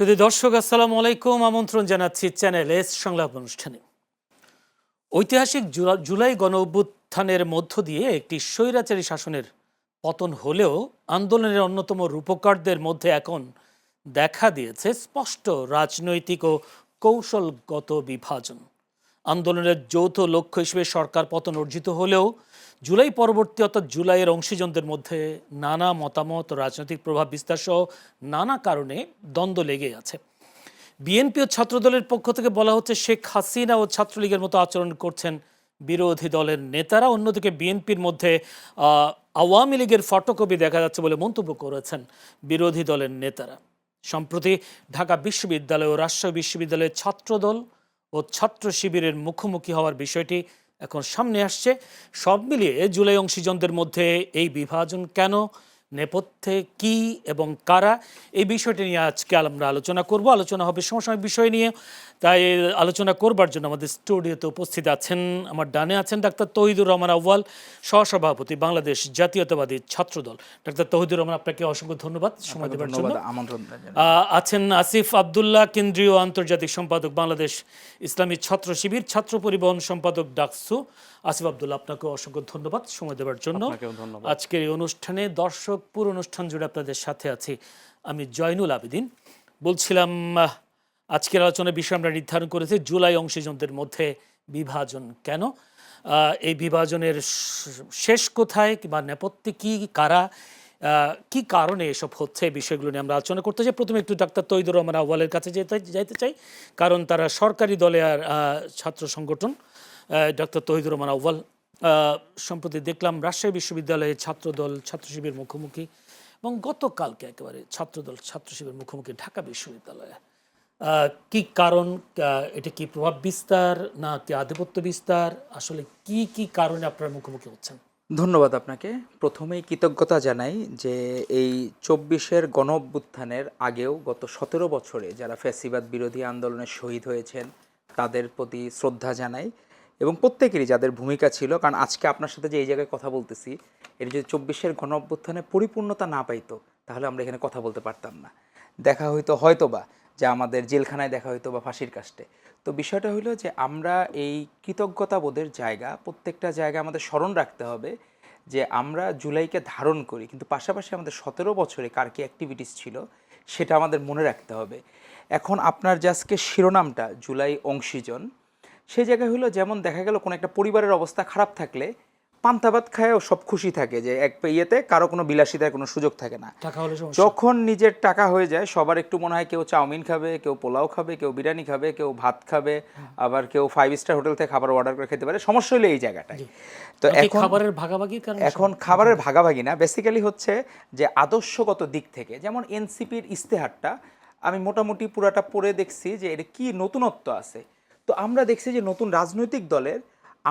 শুধু দর্শক আসসালামু আলাইকুম, আমন্ত্রণ জানাচ্ছি চ্যানেল এস সংলাপ অনুষ্ঠানে। ঐতিহাসিক জুলাই গণ অভ্যুত্থানের মধ্য দিয়ে একটি স্বৈরাচারী শাসনের পতন হলেও আন্দোলনের অন্যতম রূপকারদের মধ্যে এখন দেখা দিয়েছে স্পষ্ট রাজনৈতিক ও কৌশলগত বিভাজন। আন্দোলনের যৌথ লক্ষ্য হিসেবে সরকার পতন অর্জিত হলেও জুলাই পরবর্তী অর্থাৎ জুলাইয়ের অংশীজনদের মধ্যে নানা মতামত, রাজনৈতিক প্রভাব বিস্তার সহ নানা কারণে দ্বন্দ্ব লেগে আছে। বিএনপি ও ছাত্রদলের পক্ষ থেকে বলা হচ্ছে শেখ হাসিনা ও ছাত্রলীগের মতো আচরণ করছেন বিরোধী দলের নেতারা। অন্যদিকে বিএনপির মধ্যে আওয়ামী লীগের ফটোকপি দেখা যাচ্ছে বলে মন্তব্য করেছেন বিরোধী দলের নেতারা। সম্প্রতি ঢাকা বিশ্ববিদ্যালয় ও রাজশাহী বিশ্ববিদ্যালয়ের ছাত্রদল ও ছাত্র শিবিরের মুখোমুখি হওয়ার বিষয়টি এখন সামনে আসছে। সব মিলিয়ে জুলাই অংশীজনদের মধ্যে এই বিভাজন কেন, নেপথ্যে কি এবং কারা, এই বিষয়টি নিয়ে আজকে আমরা আলোচনা করব। আলোচনা হবে সমসাময়িক বিষয় নিয়ে। তাই আলোচনা করবার জন্য আমাদের স্টুডিওতে উপস্থিত আছেন, আমার ডানে আছেন ডাক্তার তৌহিদুর রহমান আউয়াল, সহসভাপতি বাংলাদেশ জাতীয়তাবাদী ছাত্রদল। ডাক্তার তৌহিদুর রহমান, আপনাকে অসংখ্য ধন্যবাদ সময় দেওয়ার জন্য। আছেন আসিফ আবদুল্লাহ, কেন্দ্রীয় আন্তর্জাতিক সম্পাদক বাংলাদেশ ইসলামী ছাত্র শিবির, ছাত্র পরিবহন সম্পাদক ডাকসু। আসিফ আবদুল্লাহ, আপনাকে অসংখ্য ধন্যবাদ সময় দেওয়ার জন্য। আজকের এই অনুষ্ঠানে দর্শক পুরো অনুষ্ঠান জুড়ে আপনাদের সাথে আছি আমি জয়নুল আবেদিন। বলছিলাম আজকের আলোচনার বিষয় আমরা নির্ধারণ করেছি জুলাই অংশীজনদের মধ্যে বিভাজন কেন, এই বিভাজনের শেষ কোথায় কিংবা নেপথ্যে কি, কারা, কি কারণে এসব হচ্ছে, এই বিষয়গুলো নিয়ে আমরা আলোচনা করতে চাই। প্রথমে একটু ডাক্তার তৌহিদুর রহমান আউয়ালের কাছে যাইতে চাই, কারণ তারা সরকারি দলে আর ছাত্র সংগঠন। ডাক্তার তৌহিদুর রহমান আউয়াল, সম্প্রতি দেখলাম রাজশাহী বিশ্ববিদ্যালয়ে ছাত্রদল ছাত্র শিবির মুখোমুখি, এবং গতকালকে একেবারে ছাত্রদল ছাত্র শিবির মুখোমুখি ঢাকা বিশ্ববিদ্যালয়ে। কি কারণ, এটা কি প্রভাব বিস্তার না কি আধিপত্য বিস্তার, আসলে কি কি কারণে আপনারা মুখোমুখি হচ্ছেন? ধন্যবাদ আপনাকে। প্রথমেই কৃতজ্ঞতা জানাই যে এই ২৪-এর গণ অভ্যুত্থানের আগেও গত ১৭ বছরে যারা ফ্যাসিবাদ বিরোধী আন্দোলনে শহীদ হয়েছেন তাদের প্রতি শ্রদ্ধা জানাই, এবং প্রত্যেকেরই যাদের ভূমিকা ছিল। কারণ আজকে আপনার সাথে যে এই জায়গায় কথা বলতেছি, এর যদি ২৪-এর গণ অভ্যুত্থানে পরিপূর্ণতা না পাইতো তাহলে আমরা এখানে কথা বলতে পারতাম না। দেখা হয়তোবা যে আমাদের জেলখানায় দেখা হইতো বা ফাঁসির কাস্টে। তো বিষয়টা হলো যে আমরা এই কৃতজ্ঞতাবোধের জায়গা, প্রত্যেকটা জায়গা আমাদের স্মরণ রাখতে হবে যে আমরা জুলাইকে ধারণ করি, কিন্তু পাশাপাশি আমাদের ১৭ বছরে কার কী অ্যাক্টিভিটিস ছিল সেটা আমাদের মনে রাখতে হবে। এখন আপনার যে আজকে শিরোনামটা জুলাই অংশীজন, সেই জায়গায় হলো যেমন দেখা গেল কোনো একটা পরিবারের অবস্থা খারাপ থাকলে পান্তা ভাত খায়ও সব খুশি থাকে, যে এক ইয়েতে কারো কোনো বিলাসিতার কোনো সুযোগ থাকে না। যখন নিজের টাকা হয়ে যায় সবার একটু মনে হয় কেউ চাউমিন খাবে, কেউ পোলাও খাবে, কেউ বিরিয়ানি খাবে, কেউ ভাত খাবে, আবার কেউ 5 স্টার হোটেল থেকে খাবার অর্ডার করে খেতে পারে। সমস্যা হলো এই জায়গাটায়। তো এখন খাবারের ভাগাভাগি না, বেসিক্যালি হচ্ছে যে আদর্শগত দিক থেকে, যেমন এনসিপির ইস্তেহারটা আমি মোটামুটি পুরাটা পড়ে দেখছি যে এটা কি নতুনত্ব আছে। তো আমরা দেখছি যে নতুন রাজনৈতিক দলের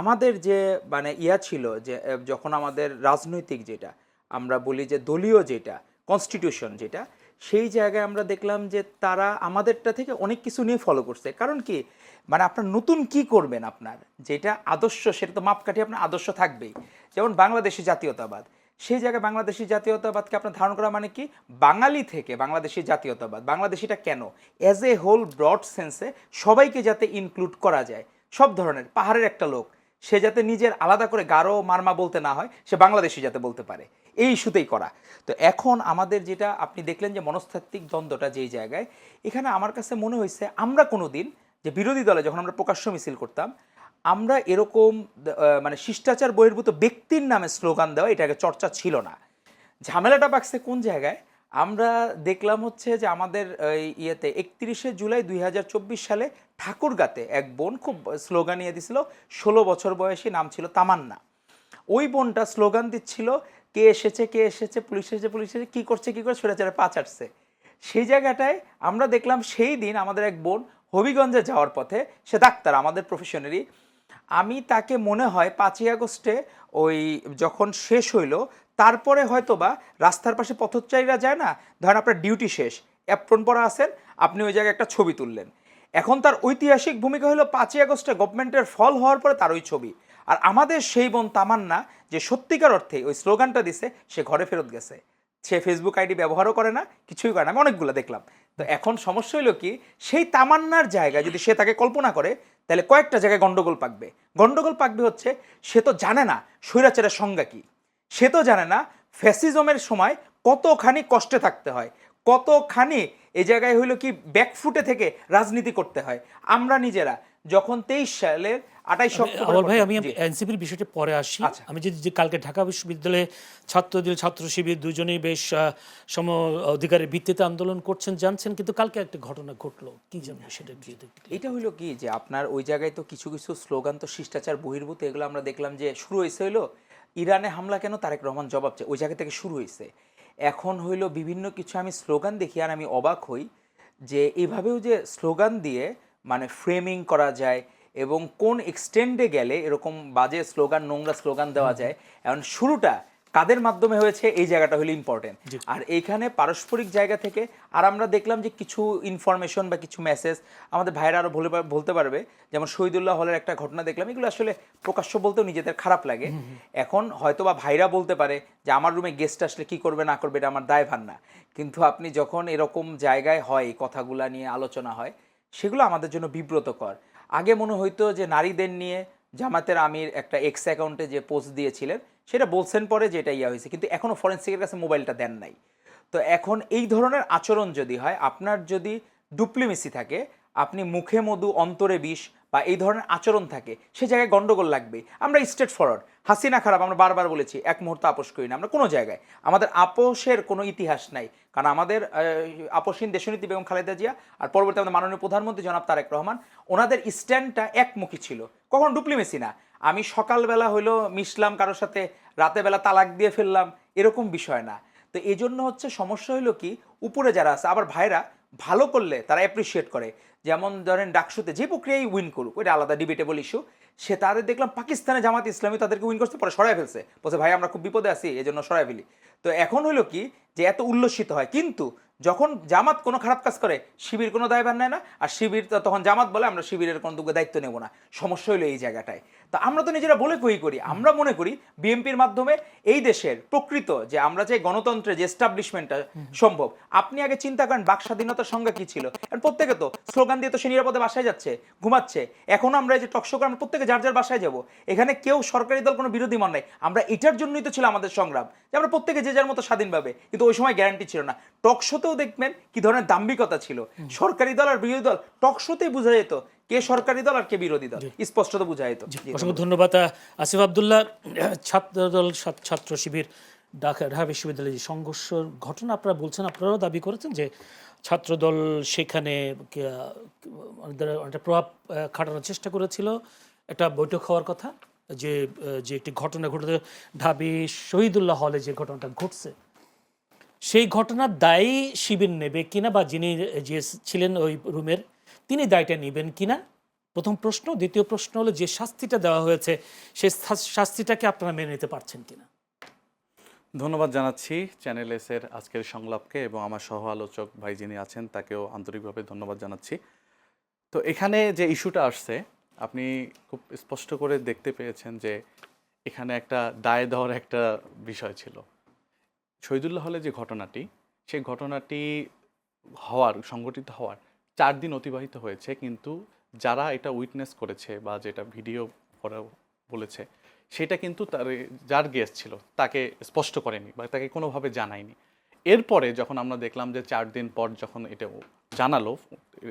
আমাদের যে মানে ছিল, যে যখন আমাদের রাজনৈতিক যেটা আমরা বলি যে দলীয় যেটা কনস্টিটিউশন যেটা, সেই জায়গায় আমরা দেখলাম যে তারা আমাদেরটা থেকে অনেক কিছু নিয়ে ফলো করছে। কারণ কি, মানে আপনার নতুন কি করবেন, আপনার যেটা আদর্শ সেটা তো মাপকাঠি আপনার আদর্শ থাকবেই। যেমন বাংলাদেশি জাতীয়তাবাদ, সেই জায়গায় বাংলাদেশি জাতীয়তাবাদকে আপনার ধারণ করা মানে কি, বাঙালি থেকে বাংলাদেশি জাতীয়তাবাদ, বাংলাদেশিটা কেন অ্যাজ এ হোল ব্রড সেন্সে সবাইকে যাতে ইনক্লুড করা যায়, সব ধরনের, পাহাড়ের একটা লোক সে যাতে নিজের আলাদা করে গারো মারমা বলতে না হয়, সে বাংলাদেশি যাতে বলতে পারে, এই ইস্যুতেই করা। তো এখন আমাদের যেটা আপনি দেখলেন যে মনস্তাত্ত্বিক দ্বন্দ্বটা যেই জায়গায়, এখানে আমার কাছে মনে হয়েছে আমরা কোনো দিন যে বিরোধী দলে যখন আমরা প্রকাশ্য মিছিল করতাম, আমরা এরকম মানে শিষ্টাচার বহির্ভূত ব্যক্তির নামে স্লোগান দেওয়া এটাকে চর্চা ছিল না। ঝামেলাটা পাকছে কোন জায়গায়, আমরা দেখলাম হচ্ছে যে আমাদের ইয়েতে ৩১শে জুলাই ২০২৪ সালে ঠাকুরগাঁতে এক বোন খুব স্লোগান নিয়ে দিছিল, ১৬ বছর বয়সী, নাম ছিল তামান্না। ওই বোনটা স্লোগান দিচ্ছিল কে এসেছে কে এসেছে, পুলিশ এসেছে পুলিশ এসেছে, কী করছে কী করছে, স্বৈরাচারের পা চাটছে। সেই জায়গাটায় আমরা দেখলাম সেই দিন আমাদের এক বোন হবিগঞ্জে যাওয়ার পথে, সে ডাক্তার আমাদের প্রফেশনারি, আমি তাকে মনে হয় ৫ই আগস্টে ওই যখন শেষ হইলো তারপরে হয়তোবা রাস্তার পাশে পথচারীরা যায় না, ধরেন আপনার ডিউটি শেষ, অ্যাপ্রন পরা আছেন, আপনি ওই জায়গায় একটা ছবি তুললেন। এখন তার ঐতিহাসিক ভূমিকা হলো ৫ই আগস্টে গভর্নমেন্টের ফল হওয়ার পরে তার ওই ছবি। আর আমাদের সেই বোন তামান্না যে সত্যিকার অর্থে ওই স্লোগানটা দিছে, সে ঘরে ফেরত গেছে, সে ফেসবুক আইডি ব্যবহারও করে না, কিছুই করে না। আমি অনেকগুলো দেখলাম তো এখন সমস্যা হলো কি, সেই তামান্নার জায়গায় যদি সে তাকে কল্পনা করে তাহলে কয়েকটা জায়গায় গন্ডগোল পাকবে হচ্ছে সে তো জানে না স্বৈরাচারের সংজ্ঞা কি, সে তো জানে না ফ্যাসিজমের সময় কতখানি কষ্টে থাকতে হয়, কতখানি এই জায়গায় হইলো কি ব্যাকফুটে থেকে রাজনীতি করতে হয়। আমরা নিজেরা যখন 23 সালের 28 অক্টোবর, আওয়াল ভাই, আমি এনসিপির বিষয়টা পরে আসি। আচ্ছা। আমি যে কালকে ঢাকা বিশ্ববিদ্যালয়ে ছাত্রদল ছাত্র শিবির দুজনেই বেশ সম অধিকারের ভিত্তিতে আন্দোলন করছেন জানছেন, কিন্তু কালকে একটা ঘটনা ঘটলো, কি জানবো সেটা কি? এটা হইলো কি যে আপনার ওই জায়গায় তো কিছু কিছু স্লোগান তো শিষ্টাচার বহির্ভূত, এগুলো আমরা দেখলাম যে শুরু হয়েছে হইলো ইরানে হামলা কেন, তারেক রহমান জবাব চায়, ওই জায়গা থেকে শুরু হয়েছে। এখন হইলো বিভিন্ন কিছু আমি স্লোগান দেখি আর আমি অবাক হই যে এইভাবেও যে স্লোগান দিয়ে মানে ফ্রেমিং করা যায় এবং কোন এক্সটেন্ডে গেলে এরকম বাজে স্লোগান, নোংরা স্লোগান দেওয়া যায়। এখন শুরুটা কাদের মাধ্যমে হয়েছে এই জায়গাটা হলো ইম্পর্টেন্ট। আর এইখানে পারস্পরিক জায়গা থেকে আর আমরা দেখলাম যে কিছু ইনফরমেশন বা কিছু মেসেজ আমাদের ভাইরা আরো বলতে পারবে, যেমন শহীদুল্লাহ হলের একটা ঘটনা দেখলাম, এগুলো আসলে প্রকাশ্য বলতেও নিজেদের খারাপ লাগে। এখন হয়তো বা ভাইরা বলতে পারে যে আমার রুমে গেস্ট আসলে কি করবে না করবে এটা আমার দায়ভার না, কিন্তু আপনি যখন এরকম জায়গায় হয় এই কথাগুলা নিয়ে আলোচনা হয় সেগুলো আমাদের জন্য বিব্রতকর। আগে মনে হইতো যে নারীদের নিয়ে জামাতের আমির একটা এক্স অ্যাকাউন্টে যে পোস্ট দিয়েছিলেন সেটা বলছেন পরে যে এটা ইয়া হয়েছে, কিন্তু এখনও ফরেন্সিকের কাছে মোবাইলটা দেন নাই। তো এখন এই ধরনের আচরণ যদি হয়, আপনার যদি ডুপ্লিমেসি থাকে, আপনি মুখে মধু অন্তরে বিষ বা এই ধরনের আচরণ থাকে, সে জায়গায় গন্ডগোল লাগবে। আমরা স্ট্রেট ফরওয়ার্ড, হাসিনা খারাপ আমরা বারবার বলেছি, এক মুহূর্ত আপোষ করি না আমরা কোনো জায়গায়, আমাদের আপোষের কোনো ইতিহাস নাই। কারণ আমাদের আপোষহীন দেশনীতি বেগম খালেদা জিয়া আর পরবর্তী আমাদের মাননীয় প্রধানমন্ত্রী জনাব তারেক রহমান, ওনাদের স্ট্যান্ডটা একমুখী ছিল, কখনো ডুপ্লিমেসি না। আমি সকালবেলা হইলো মিশলাম কারোর সাথে, রাতের বেলা তালাক দিয়ে ফেললাম, এরকম বিষয় না। তো এই জন্য হচ্ছে সমস্যা হইলো কি, উপরে যারা আছে আবার ভাইরা ভালো করলে তারা অ্যাপ্রিসিয়েট করে। যেমন ধরেন ডাকসুতে যে প্রক্রিয়াই উইন করুক, ওইটা আলাদা ডিবেটেবল ইস্যু, সে তাদের দেখলাম পাকিস্তানে জামাত ইসলামী তাদেরকে উইন করতে পরে সরাই ফেলছে, বলছে ভাই আমরা খুব বিপদে আছি এই জন্য সরাই ফেলি। তো এখন হইলো কি যে এত উল্লসিত হয়, কিন্তু যখন জামাত কোনো খারাপ কাজ করে শিবির কোনো দায়ভার নেয় না, আর শিবির তখন জামাত বলে আমরা শিবিরের কোনো দায়িত্ব নেব না। সমস্যা হইলো এই জায়গাটায়। তা আমরা তো নিজেরা বলে করি, আমরা মনে করি বিএনপির মাধ্যমে এই দেশের প্রকৃত যে আমরা যে গণতন্ত্রের যে এস্টাবলিশমেন্টটা সম্ভব। আপনি আগে চিন্তা করেন বাক স্বাধীনতার সংজ্ঞা কি ছিল, কারণ প্রত্যেকে তো স্লোগান দিয়ে তো সে নিরাপদে বাসায় যাচ্ছে, ঘুমাচ্ছে। এখন আমরা এই যে টকশো করে আমরা প্রত্যেকে যার যার বাসায় যাব, এখানে কেউ সরকারি দল কোনো বিরোধী মন নাই। আমরা এটার জন্যই তো ছিল আমাদের সংগ্রাম, যে আমরা প্রত্যেকে যে যার মতো স্বাধীনভাবে, কিন্তু ওই সময় গ্যারান্টি ছিল না। টকশোতেও দেখবেন কি ধরনের দাম্ভিকতা ছিল, সরকারি দল আর বিরোধী দল টকশোতেই বোঝা যেত কে সরকারি দল আর কে বিরোধী দল, স্পষ্টত বোঝা যেত। অসংখ্য ধন্যবাদ আসিফ আব্দুল্লাহ। ছাত্রদল ছাত্র শিবির ঢাকা বিশ্ববিদ্যালয়ের যে সংঘর্ষের ঘটনা আপনারা বলছেন, আপনারাও দাবি করেছেন যে ছাত্রদল সেখানে একটা প্রভাব খাটানোর চেষ্টা করেছিল, একটা বৈঠক হওয়ার কথা, যে যে একটি ঘটনা ঘটেছে ঢাবি শহীদুল্লাহ হলে যে ঘটনাটা ঘটছে, সেই ঘটনার দায়ী শিবির নেবে কিনা, বা যিনি যে ছিলেন ওই রুমের তিনি দায়টা নেবেন কিনা, প্রথম প্রশ্ন। দ্বিতীয় প্রশ্ন হলো যে শাস্তিটা দেওয়া হয়েছে সেই শাস্তিটাকে আপনারা মেনে নিতে পারছেন কিনা। ধন্যবাদ জানাচ্ছি চ্যানেল এস এর আজকের সংলাপকে এবং আমার সহ আলোচক ভাই যিনি আছেন তাকেও আন্তরিকভাবে ধন্যবাদ জানাচ্ছি। তো এখানে যে ইস্যুটা আসছে আপনি খুব স্পষ্ট করে দেখতে পেয়েছেন যে এখানে একটা দায় দেওয়ার একটা বিষয় ছিল। শহীদুল্লাহ হলে যে ঘটনাটি, সেই ঘটনাটি সংঘটিত হওয়ার 4 দিন অতিবাহিত হয়েছে, কিন্তু যারা এটা উইটনেস করেছে বা যেটা ভিডিও করা বলেছে সেটা কিন্তু যার গেস্ট ছিল তাকে স্পষ্ট করেনি বা তাকে কোনোভাবে জানায়নি। এরপরে যখন আমরা দেখলাম যে 4 দিন পর যখন এটা জানালো,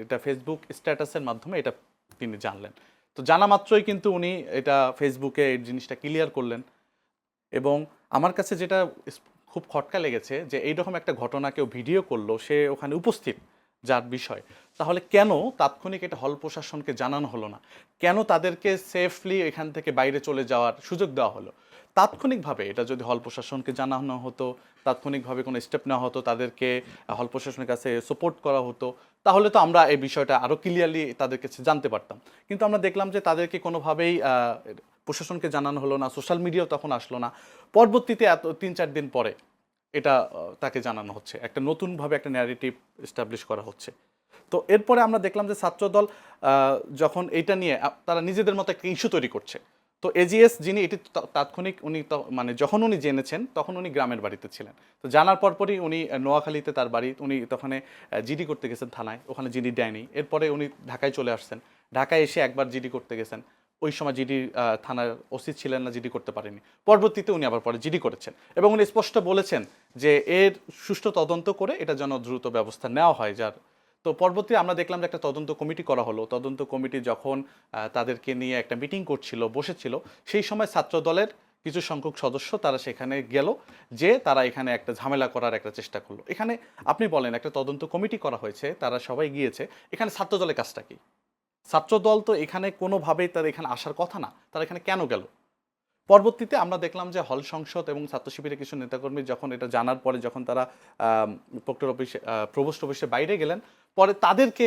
এটা ফেসবুক স্ট্যাটাসের মাধ্যমে এটা তিনি জানলেন। তো জানা মাত্রই কিন্তু উনি এটা ফেসবুকে এই জিনিসটা ক্লিয়ার করলেন। এবং আমার কাছে যেটা খুব খটকা লেগেছে যে এইরকম একটা ঘটনা কেউ ভিডিও করলো, সে ওখানে উপস্থিত যার বিষয়, তাহলে কেন তাৎক্ষণিক এটা হল প্রশাসনকে জানানো হলো না? কেন তাদেরকে সেফলি এখান থেকে বাইরে চলে যাওয়ার সুযোগ দেওয়া হলো? তাৎক্ষণিকভাবে এটা যদি হল প্রশাসনকে জানানো হতো, তাৎক্ষণিকভাবে কোনো স্টেপ নেওয়া হতো, তাদেরকে হল প্রশাসনের কাছে সাপোর্ট করা হতো, তাহলে তো আমরা এই বিষয়টা আরও ক্লিয়ারলি তাদের কাছে জানতে পারতাম। কিন্তু আমরা দেখলাম যে তাদেরকে কোনোভাবেই প্রশাসনকে জানানো হলো না, সোশ্যাল মিডিয়াও তখন আসলো না। পরবর্তীতে 3-4 দিন পরে এটা তাকে জানানো হচ্ছে, একটা নতুনভাবে একটা ন্যারেটিভ এস্টাবলিশ করা হচ্ছে। তো এরপরে আমরা দেখলাম যে ছাত্রদল যখন এটা নিয়ে তারা নিজেদের মতো একটা ইস্যু তৈরি করছে, তো এজিএস যিনি এটি তাৎক্ষণিক উনি মানে যখন উনি জেনেছেন তখন উনি গ্রামের বাড়িতে ছিলেন। তো জানার পরপরই উনি নোয়াখালীতে তার বাড়ি, উনি তখন জিডি করতে গেছেন থানায়, ওখানে জিডি দেয়নি। এরপরে উনি ঢাকায় চলে আসছেন, ঢাকায় এসে একবার জিডি করতে গেছেন, ওই সময় জিডি থানার ওসি ছিলেন না, জিডি করতে পারেনি। পরবর্তীতে উনি আবার পরে জিডি করেছেন এবং উনি স্পষ্ট বলেছেন যে এর সুষ্ঠু তদন্ত করে এটা যেন দ্রুত ব্যবস্থা নেওয়া হয়। যার তো পরবর্তী আমরা দেখলাম যে একটা তদন্ত কমিটি করা হলো। তদন্ত কমিটি যখন তাদেরকে নিয়ে একটা মিটিং করছিল, বসেছিল, সেই সময় ছাত্র দলের কিছু সংখ্যক সদস্য তারা সেখানে গেল, যে তারা এখানে একটা ঝামেলা করার একটা চেষ্টা করলো। এখানে আপনি বলেন একটা তদন্ত কমিটি করা হয়েছে, তারা সবাই গিয়েছে, এখানে ছাত্র দলের কাজটা কি? ছাত্র দল তো এখানে কোনোভাবেই তার এখানে আসার কথা না, তারা এখানে কেন গেল? পরবর্তীতে আমরা দেখলাম যে হল সংসদ এবং ছাত্র শিবিরের কিছু নেতাকর্মী যখন এটা জানার পরে যখন তারা প্রক্টর অফিসে প্রভোস্ট অফিসে বাইরে গেলেন, পরে তাদেরকে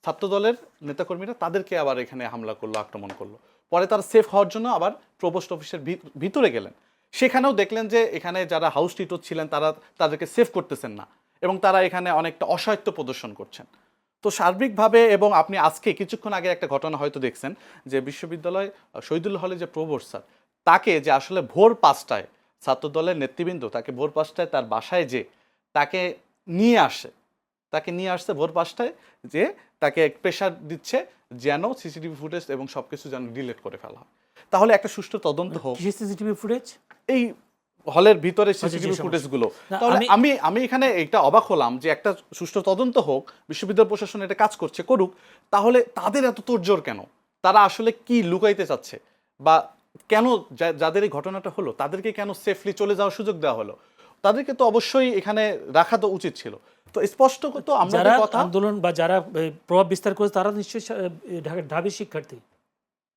ছাত্রদলের নেতাকর্মীরা তাদেরকে আবার এখানে হামলা করলো, আক্রমণ করলো। পরে তারা সেফ হওয়ার জন্য আবার প্রভোস্ট অফিসের ভিতরে গেলেন, সেখানেও দেখলেন যে এখানে যারা হাউস টিটর ছিলেন তারা তাদেরকে সেফ করতেছেন না এবং তারা এখানে অনেকটা অসহায়ত্ব প্রদর্শন করছেন। তো সার্বিকভাবে, এবং আপনি আজকে কিছুক্ষণ আগে একটা ঘটনা হয়তো দেখছেন যে বিশ্ববিদ্যালয় শহীদুল হলে যে প্রভোস্ট স্যার, তাকে যে আসলে ভোর 5টায় ছাত্রদলের নেতৃবৃন্দ তাকে ভোর 5টায় তার বাসায় যে তাকে নিয়ে আসে, তাকে নিয়ে আসছে ভোর 5টায়, যে তাকে প্রেশার দিচ্ছে যেন সিসিটিভি ফুটেজ এবং সব কিছু যেন ডিলিট করে ফেলা হয়। তাহলে একটা সুষ্ঠু তদন্ত হোক। সিসিটিভি ফুটেজ এই হলের ভিতরে যে সিসিটিভি সমস্যা। ফুটেজগুলো, না, তাহলে আমি এখানে এটা অবাক হলাম যে একটা সুষ্ঠু তদন্ত হোক, বিশ্ববিদ্যালয় প্রশাসন এটা কাজ করছে, করুক, তাহলে তাদের এত তোড়জোড় কেন? তারা আসলে কি লুকাইতে চাচ্ছে? বা কেন যাদের এই ঘটনাটা হলো তাদেরকে কেন সেফলি চলে যাওয়ার সুযোগ দেওয়া হলো? তাদেরকে তো অবশ্যই এখানে রাখা তো উচিত ছিল। তো স্পষ্ট তো আমরা যারা কথা আন্দোলন বা যারা প্রভাব বিস্তার করেছে তারা নিশ্চয়ই ঢাবি শিক্ষার্থী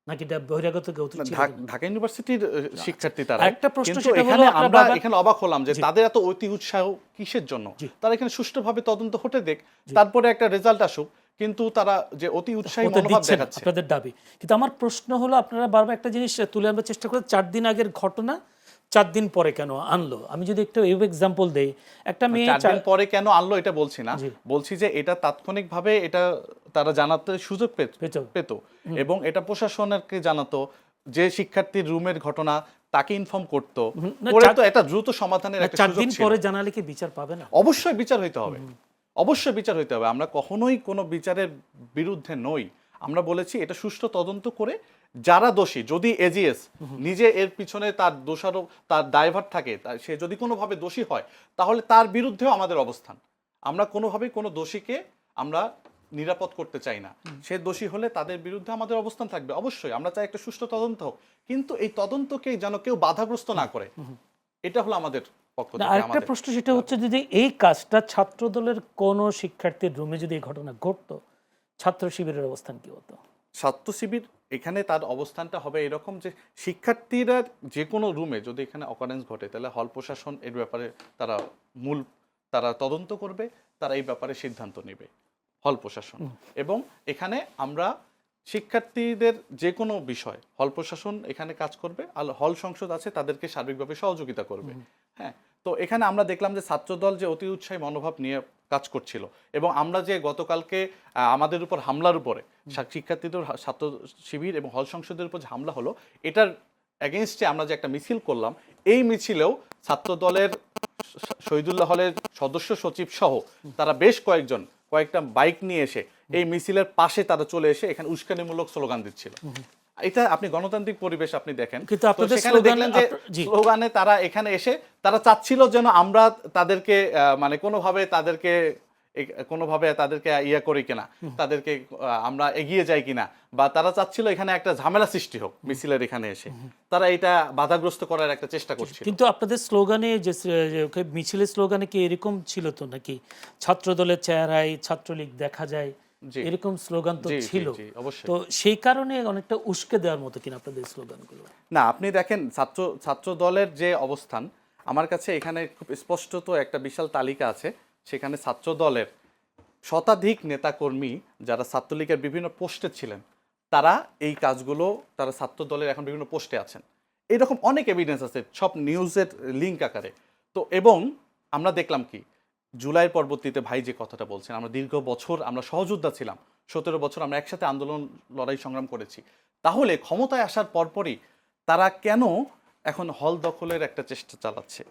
নাকি বহিরাগত কেউ তো ছিল না? ঢাকা ইউনিভার্সিটির শিক্ষার্থী তারা। আরেকটা প্রশ্ন কিন্তু সেটা হলো এখানে আপনারা আমরা বারবার- এখানে অবাক হলাম যে জি। তাদের এত অতি উৎসাহ কিসের জন্য? জি। তারা এখানে সুষ্ঠুভাবে তদন্ত হতে দেখ, তারপরে একটা রেজাল্ট আসুক, কিন্তু তারা যে অতি উৎসাহী হতে মনোভাব দিচ্ছেন দেখাচ্ছে। আপনাদের দাবি। কিন্তু আমার প্রশ্ন হলো আপনারা বারবার একটা জিনিস তুলে আনবার চেষ্টা করে 4 দিন আগের ঘটনা 4 দিন পরে কেন আনলো? আমি যদি একটু এক্সাম্পল দেই, একটা মেয়ে 4 দিন পরে কেন আনলো এটা বলছি না, জি। বলছি যে এটা তাৎক্ষণিকভাবে এটা তারা জানাতে সুযোগ পেতো। পেত এবং এটা প্রশাসনকে জানাতো, যে শিক্ষার্থীর রুমের ঘটনা তাকে ইনফর্ম করতো, না, করে তো এটা দ্রুত সমাধানের একটা 4 সুযোগ দিন ছিল। পরে জানালে কি বিচার পাবে না? অবশ্যই বিচার হইতে হবে, অবশ্যই বিচার হইতে হবে। আমরা কখনোই কোনো বিচারের বিরুদ্ধে নই। আমরা বলেছি এটা সুষ্ঠু তদন্ত করে যারা দোষী, যদি এজিএস নিজে এর পিছনে তার দোষারোপ, তার দায়ভার থাকে, সে যদি কোনোভাবে দোষী হয়, তাহলে তার বিরুদ্ধেও আমাদের অবস্থান। আমরা কোনোভাবেই কোনো দোষীকে আমরা নিরাপদ করতে চাই না। সে দোষী হলে তাদের বিরুদ্ধে আমাদের অবস্থান থাকবে। অবশ্যই আমরা চাই একটা সুষ্ঠু তদন্ত হোক, কিন্তু এই তদন্তকে যেন কেউ বাধাগ্রস্ত না করে, এটা হলো আমাদের পক্ষ থেকে আরেকটা আমাদের। প্রশ্ন সেটা হচ্ছে, যদি এই কাজটা ছাত্র দলের কোনো শিক্ষার্থীর রুমে যদি এই ঘটনা ঘটতো, ছাত্র শিবিরের অবস্থান কি হতো? ছাত্র শিবির এখানে তার অবস্থানটা হবে এরকম যে শিক্ষার্থীরা যে কোনো রুমে যদি এখানে অকারেন্স ঘটে, তাহলে হল প্রশাসন এর ব্যাপারে তারা তদন্ত করবে, তারা এই ব্যাপারে সিদ্ধান্ত নেবে, হল প্রশাসন। এবং এখানে আমরা শিক্ষার্থীদের যে কোনো বিষয় হল প্রশাসন এখানে কাজ করবে, আর হল সংসদ আছে তাদেরকে সার্বিকভাবে সহযোগিতা করবে। হ্যাঁ, তো এখানে আমরা দেখলাম যে ছাত্রদল যে অতি উৎসাহী মনোভাব নিয়ে কাজ করছিল, এবং আমরা যে গতকালকে আমাদের উপর হামলার উপরে শিক্ষার্থীদের, ছাত্র শিবির এবং হল সংসদের উপর যে হামলা হলো, এটার এগেনস্টে আমরা যে একটা মিছিল করলাম, এই মিছিলেও ছাত্রদলের শহীদুল্লাহ হলের সদস্য সচিব সহ তারা বেশ কয়েকটা বাইক নিয়ে এসে এই মিছিলের পাশে তারা চলে এসে এখানে উস্কানিমূলক স্লোগান দিচ্ছিল। এটা আপনি গণতান্ত্রিক পরিবেশ আপনি দেখেন, কিন্তু তো আপনাদের সেখানে স্লোগান- দেখলেন যে জি। স্লোগানে তারা এখানে এসে তারা চাচ্ছিল যেন আমরা তাদেরকে মানে কোনোভাবে তাদেরকে ইয়ে করি কিনা, তাদেরকে আমরা এগিয়ে যাই কিনা, বা তারা চাচ্ছিল এখানে একটা ঝামেলা সৃষ্টি হোক মিছিলের এখানে এসে, তারা এটা বাধাগ্রস্ত করার একটা চেষ্টা করছিল। কিন্তু আপনাদের স্লোগানে যে মিছিলের স্লোগানে কি এরকম ছিল তো নাকি, ছাত্র দলের চেহারায় ছাত্রলীগ দেখা যায়, জি। এরকম স্লোগান তো জি, জি, ছিল। জি, অবশ্যই। তো সেই কারণে অনেকটা উস্কে দেওয়ার মতো কিনা আপনাদের স্লোগানগুলো? না, আপনি দেখেন ছাত্র দলের যে অবস্থান, আমার কাছে এখানে খুব স্পষ্টত একটা বিশাল তালিকা আছে, সেখানে ছাত্র দলের শতাধিক নেতাকর্মী যারা ছাত্রলীগের বিভিন্ন পোস্টে ছিলেন, তারা এই কাজগুলো, তারা ছাত্র দলের এখন বিভিন্ন পোস্টে আছেন। এরকম অনেক এভিডেন্স আছে, সব নিউজের লিঙ্ক আকারে। তো এবং আমরা দেখলাম কি, জুলাইয়ের পরবর্তীতে ভাই যে কথাটা বলছেন, আমরা দীর্ঘ বছর আমরা সহযোদ্ধা ছিলাম, 17 বছর আমরা একসাথে আন্দোলন, লড়াই, সংগ্রাম করেছি। তাহলে ক্ষমতায় আসার পরপরই তারা কেন এখন হল দখলের একটা চেষ্টা চালাচ্ছে,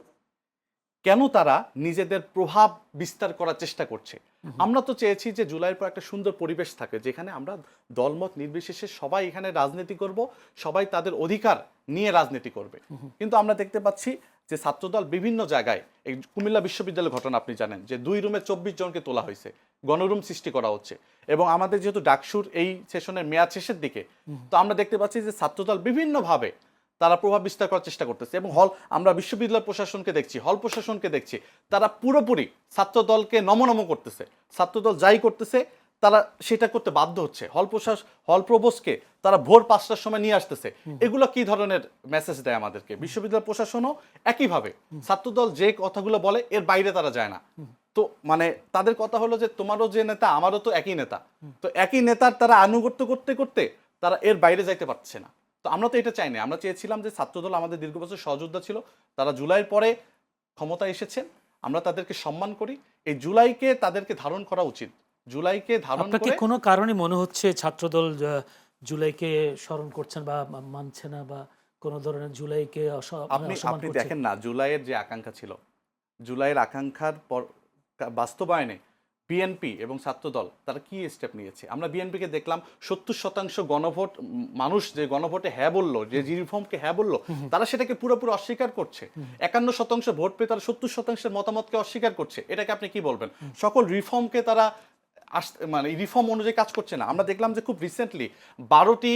কেন তারা নিজেদের প্রভাব বিস্তার করার চেষ্টা করছে। আমরা তো চেয়েছি যে জুলাইয়ের পর একটা সুন্দর পরিবেশ থাকে, যেখানে আমরা দলমত নির্বিশেষে সবাই এখানে রাজনীতি করব, সবাই তাদের অধিকার নিয়ে রাজনীতি করবে। কিন্তু আমরা দেখতে পাচ্ছি যে ছাত্রদল বিভিন্ন জায়গায়, এই কুমিল্লা বিশ্ববিদ্যালয়ের ঘটনা আপনি জানেন যে 2 রুমে 24 জনকে তোলা হয়েছে, গণরুম সৃষ্টি করা হচ্ছে। এবং আমাদের যেহেতু ডাকসুর এই সেশনের মেয়াদ শেষের দিকে, তো আমরা দেখতে পাচ্ছি যে ছাত্রদল বিভিন্নভাবে তারা প্রভাব বিস্তার করার চেষ্টা করতেছে। এবং আমরা বিশ্ববিদ্যালয় প্রশাসনকে দেখছি, হল প্রশাসনকে দেখছি, তারা পুরোপুরি ছাত্রদলকে নমনম করতেছে। ছাত্রদল যাই করতেছে তারা সেটা করতে বাধ্য হচ্ছে। হল প্রবোসকে তারা ভোর 5টার সময় নিয়ে আসতেছে। এগুলো কি ধরনের মেসেজ দেয় আমাদেরকে? বিশ্ববিদ্যালয় প্রশাসনও একইভাবে ছাত্রদল যে কথাগুলো বলে এর বাইরে তারা যায় না। তো মানে তাদের কথা হলো যে তোমারও যে নেতা আমারও তো একই নেতা, তো একই নেতার তারা আনুগত্য করতে করতে তারা এর বাইরে যাইতে পারছে না। তো আমরা তো এটা চাই না। আমরা চেয়েছিলাম যে ছাত্রদল আমাদের দীর্ঘ বছর সহযোদ্ধা ছিল, তারা জুলাইয়ের পরে ক্ষমতায় এসেছেন, আমরা তাদেরকে সম্মান করি। এই জুলাইকে তাদেরকে ধারণ করা উচিত। জুলাইকে ধারণ আপনাকে করে কোনো কারণে মনে হচ্ছে ছাত্রদল জুলাইকে স্মরণ করছেন বা মানছে না, বা কোনো ধরনের জুলাইকে আপনি অসম্মান করছে? দেখেন না, জুলাইয়ের যে আকাঙ্ক্ষা ছিল, জুলাইয়ের আকাঙ্ক্ষার পর বাস্তবায়নে বিএনপি এবং ছাত্রদল তারা কি স্টেপ নিয়েছে? আমরা বিএনপিকে দেখলাম 70% গণভোট, মানুষ যে গণভোটে হ্যাঁ বললো, যে রিফর্মকে হ্যাঁ বললো, তারা সেটাকে পুরোপুরি অস্বীকার করছে। 51% ভোট পেয়ে তারা 70%-এর মতামতকে অস্বীকার করছে। এটাকে আপনি কি বলবেন? সকল রিফর্মকে তারা মানে রিফর্ম অনুযায়ী কাজ করছে না। আমরা দেখলাম যে খুব রিসেন্টলি 12টি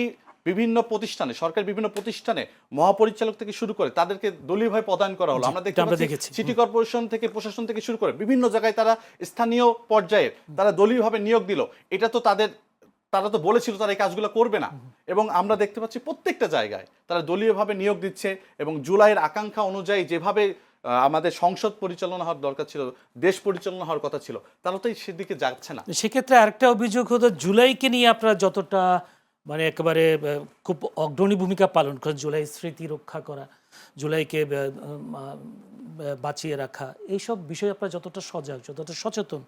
বিভিন্ন প্রতিষ্ঠানে, সরকার বিভিন্ন প্রতিষ্ঠানে মহাপরিচালক থেকে শুরু করে তাদেরকে দলীয়ভাবে প্রদান করা হলো। আমরা দেখেছি সিটি কর্পোরেশন থেকে, প্রশাসন থেকে শুরু করে বিভিন্ন জায়গায় তারা স্থানীয় পর্যায়ে তারা দলীয়ভাবে নিয়োগ দিল। এটা তো তারা তো বলেছিল তারা এই কাজগুলো করবে না, এবং আমরা দেখতে পাচ্ছি প্রত্যেকটা জায়গায় তারা দলীয়ভাবে নিয়োগ দিচ্ছে। এবং জুলাইয়ের আকাঙ্ক্ষা অনুযায়ী যেভাবে আমাদের সংসদ পরিচালনা হওয়ার দরকার ছিল, দেশ পরিচালনা হওয়ার কথা ছিল, তারা তো সেদিকে যাচ্ছে না। সেক্ষেত্রে আরেকটা অভিযোগ হতো, জুলাইকে নিয়ে আপনারা যতটা মানে একেবারে খুব অগ্রণী ভূমিকা পালন করেন, জুলাই স্মৃতি রক্ষা করা, জুলাইকে বাঁচিয়ে রাখা, এইসব বিষয়ে আপনারা যতটা সজাগ, যতটা সচেতন,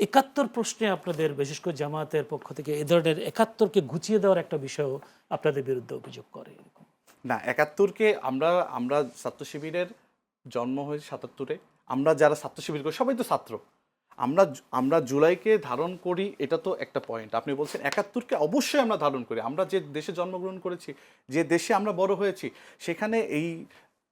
71 প্রশ্নে আপনাদের বিশেষ করে জামায়াতের পক্ষ থেকে এ ধরনের 71কে গুছিয়ে দেওয়ার একটা বিষয়ও আপনাদের বিরুদ্ধে অভিযোগ করে। না, 71কে আমরা ছাত্র শিবিরের জন্ম হয়েছে 77-এ, আমরা যারা ছাত্র শিবির করি সবাই তো ছাত্র। আমরা জুলাইকে ধারণ করি, এটা তো একটা পয়েন্ট। আপনি বলছেন 71কে অবশ্যই আমরা ধারণ করি। আমরা যে দেশে জন্মগ্রহণ করেছি, যে দেশে আমরা বড় হয়েছি, সেখানে এই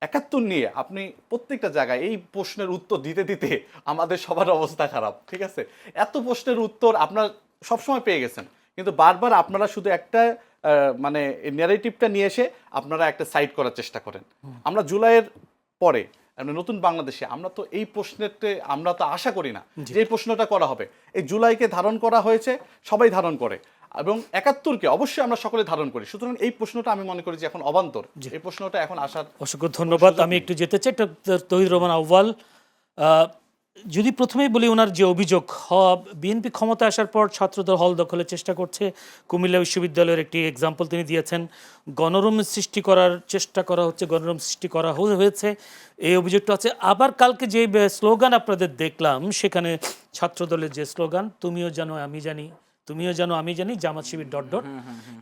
71 নিয়ে আপনি প্রত্যেকটা জায়গায় এই প্রশ্নের উত্তর দিতে দিতে আমাদের সবার অবস্থা খারাপ। ঠিক আছে, এত প্রশ্নের উত্তর আপনারা সবসময় পেয়ে গেছেন, কিন্তু বারবার আপনারা শুধু একটা মানে ন্যারেটিভটা নিয়ে এসে আপনারা একটা সাইড করার চেষ্টা করেন। আমরা জুলাইয়ের পরে নতুন বাংলাদেশে আমরা তো এই প্রশ্নতে আমরা তো আশা করি না যে এই প্রশ্নটা করা হবে। এই জুলাইকে ধারণ করা হয়েছে, সবাই ধারণ করে, এবং 71কে অবশ্যই আমরা সকলে ধারণ করি। সুতরাং এই প্রশ্নটা আমি মনে করি যে এখন অবান্তর, এই প্রশ্নটা এখন আসার। অসংখ্য ধন্যবাদ। আমি একটু যেতে চাই তৌহিদুর রহমান আউয়াল। যদি প্রথমেই বলি, ওনার যে অভিযোগ, বিএনপি ক্ষমতা আসার পর ছাত্রদল হল দখলের চেষ্টা করছে, কুমিল্লা বিশ্ববিদ্যালয়ের একটি এক্সাম্পল তিনি দিয়েছেন, গণরুম সৃষ্টি করার চেষ্টা করা হচ্ছে, গণরুম সৃষ্টি করা হয়েছে, এই অভিযোগটা আছে। আবার কালকে যে স্লোগান আপনাদের দেখলাম, সেখানে ছাত্রদলের যে স্লোগান, তুমিও জানো আমি জানি, তুমিও জানো আমি জানি, জামাত শিবির ...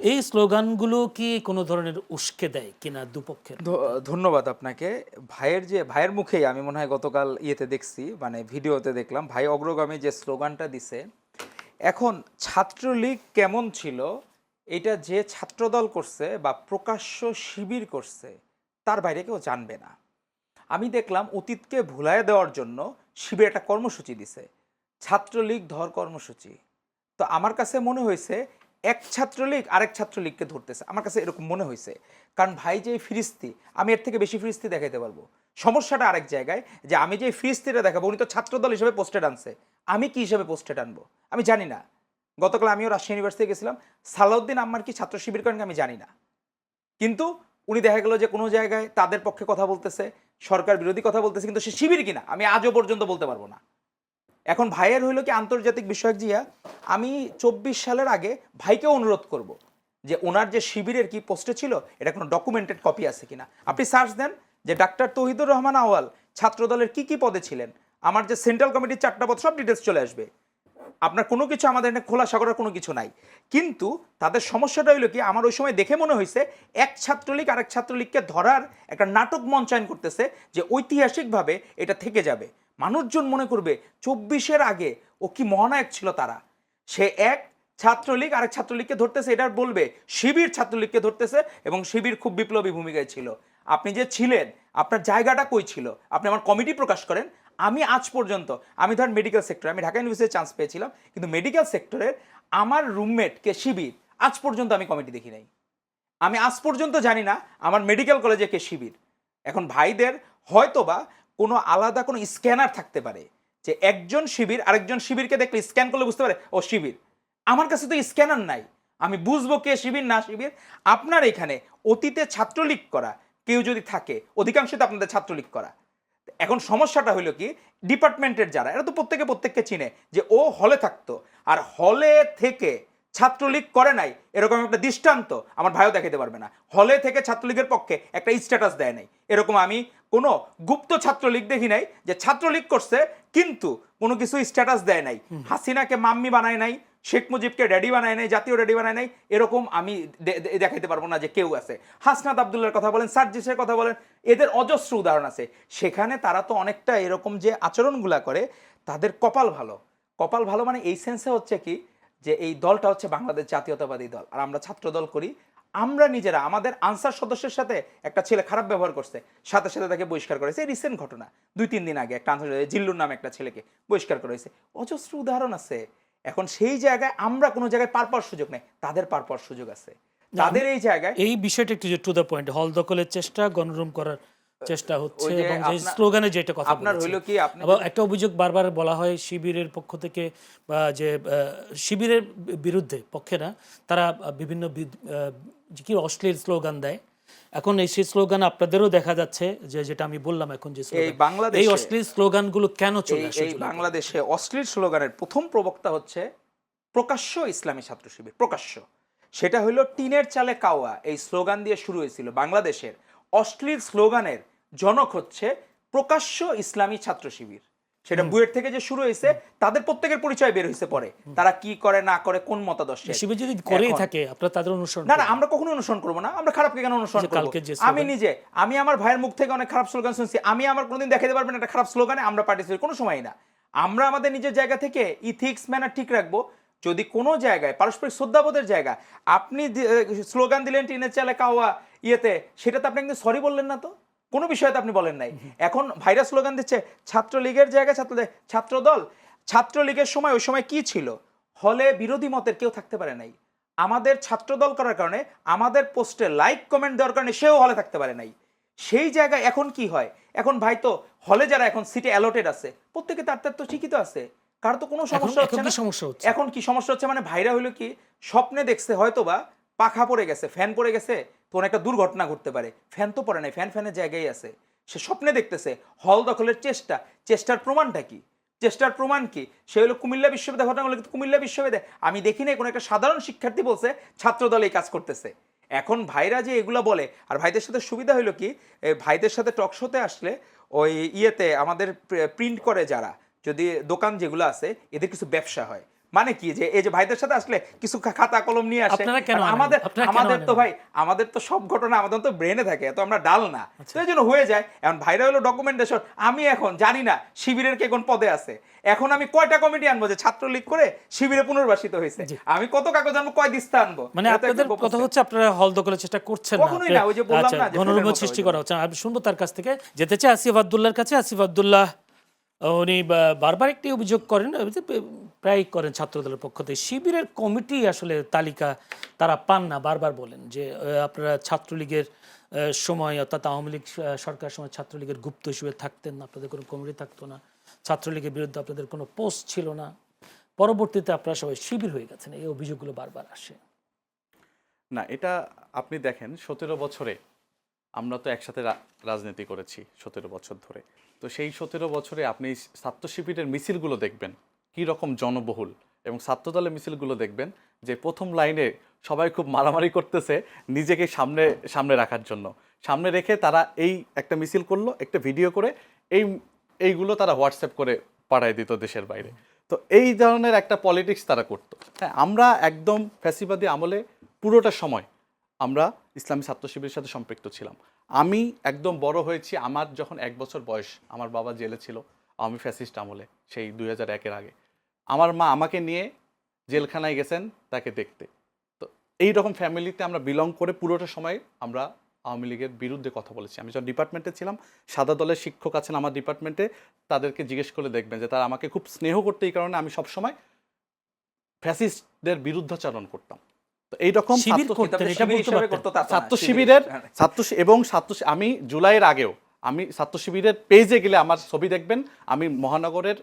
এই স্লোগানগুলো কি কোনো ধরনের উস্কে দেয় কিনা দুপক্ষের? ধন্যবাদ আপনাকে। ভাইয়ের মুখেই আমি মনে হয় গতকাল ইয়েতে দেখছি, মানে ভিডিওতে দেখলাম, ভাই অগ্রগামী যে স্লোগানটা দিছে। এখন ছাত্রলীগ কেমন ছিল, এটা যে ছাত্রদল করছে বা প্রকাশ্য শিবির করছে, তার বাইরে কেউ জানবে না। আমি দেখলাম অতীতকে ভুলায় দেওয়ার জন্য শিবির একটা কর্মসূচি দিছে, ছাত্রলীগ ধর কর্মসূচি। তো আমার কাছে মনে হয়েছে এক ছাত্রলীগ আরেক ছাত্রলীগকে ধরতেছে, আমার কাছে এরকম মনে হয়েছে। কারণ ভাই যে ফিরিস্তি, আমি এর থেকে বেশি ফিরিস্তি দেখাইতে পারবো। সমস্যাটা আরেক জায়গায়, যে আমি যে ফিরিস্তিটা দেখাবো, উনি তো ছাত্রদল হিসেবে পোস্টেড আনছে, আমি কি হিসেবে পোস্টেড আনবো আমি জানি না। গতকাল আমিও রাজশাহী ইউনিভার্সিটি গেছিলাম, সালাউদ্দিন আম্মার কি ছাত্র শিবির করেন আমি জানি না, কিন্তু উনি দেখা গেল যে কোনো জায়গায় তাদের পক্ষে কথা বলতেছে, সরকার বিরোধী কথা বলতেছে, কিন্তু সে শিবির কিনা আমি আজও পর্যন্ত বলতে পারবো না। এখন ভাইয়ের হইল কি আন্তর্জাতিক বিষয়ক জিয়া, আমি 24 সালের আগে ভাইকে অনুরোধ করব যে ওনার যে শিবিরের কি পোস্টে ছিল, এটা কোনো ডকুমেন্টেড কপি আছে কিনা। আপনি সার্চ দেন যে ডাক্তার তৌহিদুর রহমান আউয়াল ছাত্রদলের কি কি পদে ছিলেন, আমার যে সেন্ট্রাল কমিটির 4টা পদ, সব ডিটেলস চলে আসবে। আপনার কোনো কিছু আমাদের এখানে খোলাসা করার কোনো কিছু নাই। কিন্তু তাদের সমস্যাটা হইলো কি, আমার ওই সময় দেখে মনে হয়েছে এক ছাত্রলীগ আরেক ছাত্রলীগকে ধরার একটা নাটক মঞ্চায়ন করতেছে, যে ঐতিহাসিকভাবে এটা থেকে যাবে, মানুষজন মনে করবে 24-এর আগে ও কি মহানায়ক ছিল তারা। সে এক ছাত্রলীগ আরেক ছাত্রলীগকে ধরতেছে, এটা বলবে শিবির ছাত্রলীগকে ধরতেছে, এবং শিবির খুব বিপ্লবী ভূমিকায় ছিল। আপনি যে ছিলেন, আপনার জায়গাটা কই ছিল, আপনি আমার কমিটি প্রকাশ করেন। আমি আজ পর্যন্ত, আমি ধরেন মেডিকেল সেক্টরে, আমি ঢাকা ইউনিভার্সিটিতে চান্স পেয়েছিলাম, কিন্তু মেডিকেল সেক্টরের আমার রুমমেটকে শিবির, আজ পর্যন্ত আমি কমিটি দেখি নাই। আমি আজ পর্যন্ত জানি না আমার মেডিকেল কলেজে কে শিবির। এখন ভাইদের হয়তোবা কোনো আলাদা কোনো স্ক্যানার থাকতে পারে, যে একজন শিবির আরেকজন শিবিরকে দেখলে স্ক্যান করলে বুঝতে পারে ও শিবির। আমার কাছে তো স্ক্যানার নাই, আমি বুঝবো কে শিবির না শিবির। আপনার এখানে অতীতে ছাত্রলীগ করা কেউ যদি থাকে, অধিকাংশই তো আপনাদের ছাত্রলীগ করা। এখন সমস্যাটা হইলো কি, ডিপার্টমেন্টের যারা, এরা তো প্রত্যেককে চিনে যে ও হলে থাকতো, আর হলে থেকে ছাত্রলীগ করে নাই এরকম একটা দৃষ্টান্ত আমার ভাইও দেখাতে পারবে না। হলে থেকে ছাত্রলীগের পক্ষে একটা স্ট্যাটাস দেয় নাই, এরকম আমি কোনো গুপ্ত ছাত্রলীগ দেখি নাই যে ছাত্রলীগ করছে কিন্তু কোনো কিছু স্ট্যাটাস দেয় নাই। হাসিনাকে মাম্মি বানায় নাই, শেখ মুজিবকে ড্যাডি বানায় নাই, জাতীয় ড্যাডি বানায় নাই, এরকম আমি দেখাইতে পারবো না যে কেউ আছে। হাসনাত আবদুল্লাহর কথা বলেন, সার্জিসের কথা বলেন, এদের অজস্র উদাহরণ আছে। সেখানে তারা তো অনেকটা এরকম যে আচরণগুলা করে, তাদের কপাল ভালো। কপাল ভালো মানে এই সেন্সে হচ্ছে কি, যে এই দলটা হচ্ছে বাংলাদেশ জাতীয়তাবাদী দল, আর আমরা ছাত্র দল করি। আমরা নিজেরা আমাদের আনসার সদস্যের সাথে একটা ছেলে খারাপ ব্যবহার করছে, সাথে সাথে তাকে বহিষ্কার করেছে। এই রিসেন্ট ঘটনা, 2-3 দিন আগে একটা আনসার জিল্লুর নামে একটা ছেলেকে বহিষ্কার করা হয়েছে। অজস্র উদাহরণ আছে। এখন সেই জায়গায় আমরা কোনো জায়গায় পার পাওয়ার সুযোগ নেই, তাদের পার পাওয়ার সুযোগ আছে। তাদের এই জায়গায় এই বিষয়টা একটু টু দ্য পয়েন্ট, হল দখলের চেষ্টা, গণরুম করার চেষ্টা হচ্ছে, ওই যে এবং যে আপনার- স্লোগানে যেটা কথা আপনার বলেছেন। হইলো কি, আপনি এবং একটা অভিযোগ বারবার বলা হয় শিবিরের পক্ষ থেকে, বা যে শিবিরের বিরুদ্ধে, পক্ষে না, তারা বিভিন্ন কি অশ্লীল স্লোগান দেয়। এখন এই সেই স্লোগান আপনাদেরও দেখা যাচ্ছে, যে যেটা আমি বললাম এখন, যে এই স্লোগান, বাংলাদেশে এই অশ্লীল স্লোগানগুলো কেন চলে আসে? এই বাংলাদেশে অশ্লীল স্লোগানের প্রথম প্রবক্তা হচ্ছে প্রকাশ্য ইসলামী ছাত্র শিবির। প্রকাশ্য, সেটা হলো টিনের চালে কাওয়া, এই স্লোগান দিয়ে শুরু হয়েছিল। বাংলাদেশের অশ্লীল স্লোগানের জনক হচ্ছে প্রকাশ্য ইসলামী ছাত্র শিবির। সেটা বুয়েট থেকে যে শুরু হয়েছে, তাদের প্রত্যেকের পরিচয় বের হয়েছে পরে, তারা কি করে না করে, কোন মতাদর্শে। শিবির যদি করেই থাকে, আপনারা তাদের অনুসরণ না, করবেন? আমরা কখনো অনুসরণ করবো না। আমরা খারাপকে কেন অনুসরণ করবো? কালকে যে স্লোগান- আমি আমার ভাইয়ের মুখ থেকে অনেক খারাপ স্লোগান শুনছি, আমি আমার কোনোদিন দেখাতে পারবেন একটা খারাপ স্লোগানে আমরা পার্টিসিপেট, কোনো সময় না। আমরা আমাদের নিজের জায়গা থেকে ইথিক্স ম্যানার ঠিক রাখবো। যদি কোনো জায়গায় পারস্পরিক শ্রদ্ধাবোধের জায়গা, আপনি স্লোগান দিলেন টিনের চালে কাওয়া ইয়েতে, সেটাতে আপনি একদিন সরি বললেন না, তো কোনো বিষয়তে আপনি বলেন নাই। এখন ভাইরাস স্লোগান দিচ্ছে ছাত্রলীগের জায়গায় ছাত্রদল। ছাত্রলীগের সময়, ওই সময় কি ছিল, হলে বিরোধী মতের কেউ থাকতে পারে নাই। আমাদের ছাত্রদল করার কারণে, আমাদের পোস্টে লাইক কমেন্ট দেওয়ার কারণে সেও হলে থাকতে পারে নাই। সেই জায়গায় এখন কি হয়, এখন ভাই তো হলে যারা এখন সিটে অ্যালটেড আছে, প্রত্যেকে তার তো ঠিকই তো আছে, কারো তো কোনো সমস্যা এখন হচ্ছে কি না। সমস্যা হচ্ছে? এখন কি সমস্যা হচ্ছে মানে, ভাইরা হইলো কি, স্বপ্নে দেখছে হয়তোবা পাখা পড়ে গেছে, ফ্যান পড়ে গেছে, তো একটা দুর্ঘটনা ঘটতে পারে। ফ্যান তো পড়ে নাই, ফ্যানের জায়গায় আছে। সে স্বপ্নে দেখতেছে হল দখলের চেষ্টার প্রমাণটা কি? চেষ্টার প্রমাণ কি? সে হলো কুমিল্লা বিশ্ববিদ্যালয় ঘটনা হলো, কুমিল্লা বিশ্ববিদ্যালয় আমি দেখি নাই কোনো একটা সাধারণ শিক্ষার্থী বলছে ছাত্রদল এই কাজ করতেছে। এখন ভাইরা যে এগুলা বলে, আর ভাইদের সাথে সুবিধা হইলো কি, ভাইদের সাথে টক শোতে আসলে ওই ইয়েতে আমাদের প্রিন্ট করে যারা, যদি দোকান যেগুলো আছে, এদের কিছু ব্যবসা হয়। মানে কি, যে এই যে ভাইদের সাথে আসলে কিছু খাতা কলম নিয়ে আসে। আপনারা কেন আনেন? আমাদের আপনারা কেন আমাদের আনেন? তো ভাই, আমাদের তো সব ঘটনা আমাদের তো ব্রেনে থাকে, তো আমরা ডাল না, তো এই জন্য হয়ে যায়। এখন ভাইরা হলো ডকুমেন্টেশন। আমি এখন জানি না শিবিরের কে কোন পদে আছে। এখন আমি কয়টা কমিটি আনবো যে ছাত্রলীগ করে শিবিরে পুনর্বাসিত হয়েছে, আমি কত কাগজ আনবো, কয় দিস্তা আনবো? মানে এটা তো আপনাদের একটা কথা হচ্ছে আপনারা হল দখলের চেষ্টা করছেন না, কখনোই না, ওই যে বললাম না যে গণরুম ফেলের মতো সৃষ্টি ওই করা হচ্ছে। আমি শুনবো তার কাছ থেকে। যেতে চাই আসিফ আব্দুল্লাহর কাছে। আসিফ আব্দুল্লাহ, উনি বারবার একটি অভিযোগ করেন, প্রায় করেন ছাত্রদলের পক্ষ থেকে, শিবিরের কমিটি আসলে তালিকা তারা পান না। বারবার বলেন যে আপনারা ছাত্রলীগের সময়, অর্থাৎ আওয়ামী লীগ সরকার সময় ছাত্রলীগের গুপ্ত হিসেবে থাকতেন না, আপনাদের কোনো কমিটি থাকতো না, ছাত্রলীগের বিরুদ্ধে আপনাদের কোনো পোস্ট ছিল না, পরবর্তীতে আপনারা সবাই শিবির হয়ে গেছেন। এই অভিযোগগুলো বারবার আসে। না, এটা আপনি দেখেন 17 বছরে আমরা তো একসাথে রাজনীতি করেছি 17 বছর ধরে। তো সেই 17 বছরে আপনি ছাত্র শিবিরের মিছিলগুলো দেখবেন কি রকম জনবহুল, এবং ছাত্রদলের মিছিলগুলো দেখবেন যে প্রথম লাইনে সবাই খুব মারামারি করতেছে নিজেকে সামনে রাখার জন্য। সামনে রেখে তারা এই একটা মিছিল করলো, একটা ভিডিও করে এইগুলো তারা হোয়াটসঅ্যাপ করে পাঠায় দিত দেশের বাইরে। তো তো এই ধরনের একটা পলিটিক্স তারা করতো। হ্যাঁ, আমরা একদম ফ্যাসিবাদী আমলে পুরোটা সময় আমরা ইসলামী ছাত্র শিবিরের সাথে সম্পৃক্ত ছিলাম। আমি একদম বড় হয়েছি, আমার যখন 1 বছর বয়স, আমার বাবা জেলে ছিল আমি ফ্যাসিস্ট আমলে, সেই 2001-এর আগে। আমার মা আমাকে নিয়ে জেলখানায় গেছেন তাকে দেখতে। তো এই রকম ফ্যামিলিতে আমরা বিলং করে পুরোটা সময় আমরা আওয়ামী লীগের বিরুদ্ধে কথা বলেছি। আমি যখন ডিপার্টমেন্টে ছিলাম, সাদা দলের শিক্ষক আছেন আমার ডিপার্টমেন্টে, তাদেরকে জিজ্ঞেস করে দেখবেন যে তারা আমাকে খুব স্নেহ করতে, এই কারণে আমি সবসময় ফ্যাসিস্টদের বিরুদ্ধাচরণ করতাম। তো এইরকম শিবির করতেন, এটা বলতে পারতেন। ছাত্র শিবিরের আমি জুলাইয়ের আগেও আমি ছাত্র শিবিরের পেজে গেলে আমার ছবি দেখবেন, আমি মহানগরের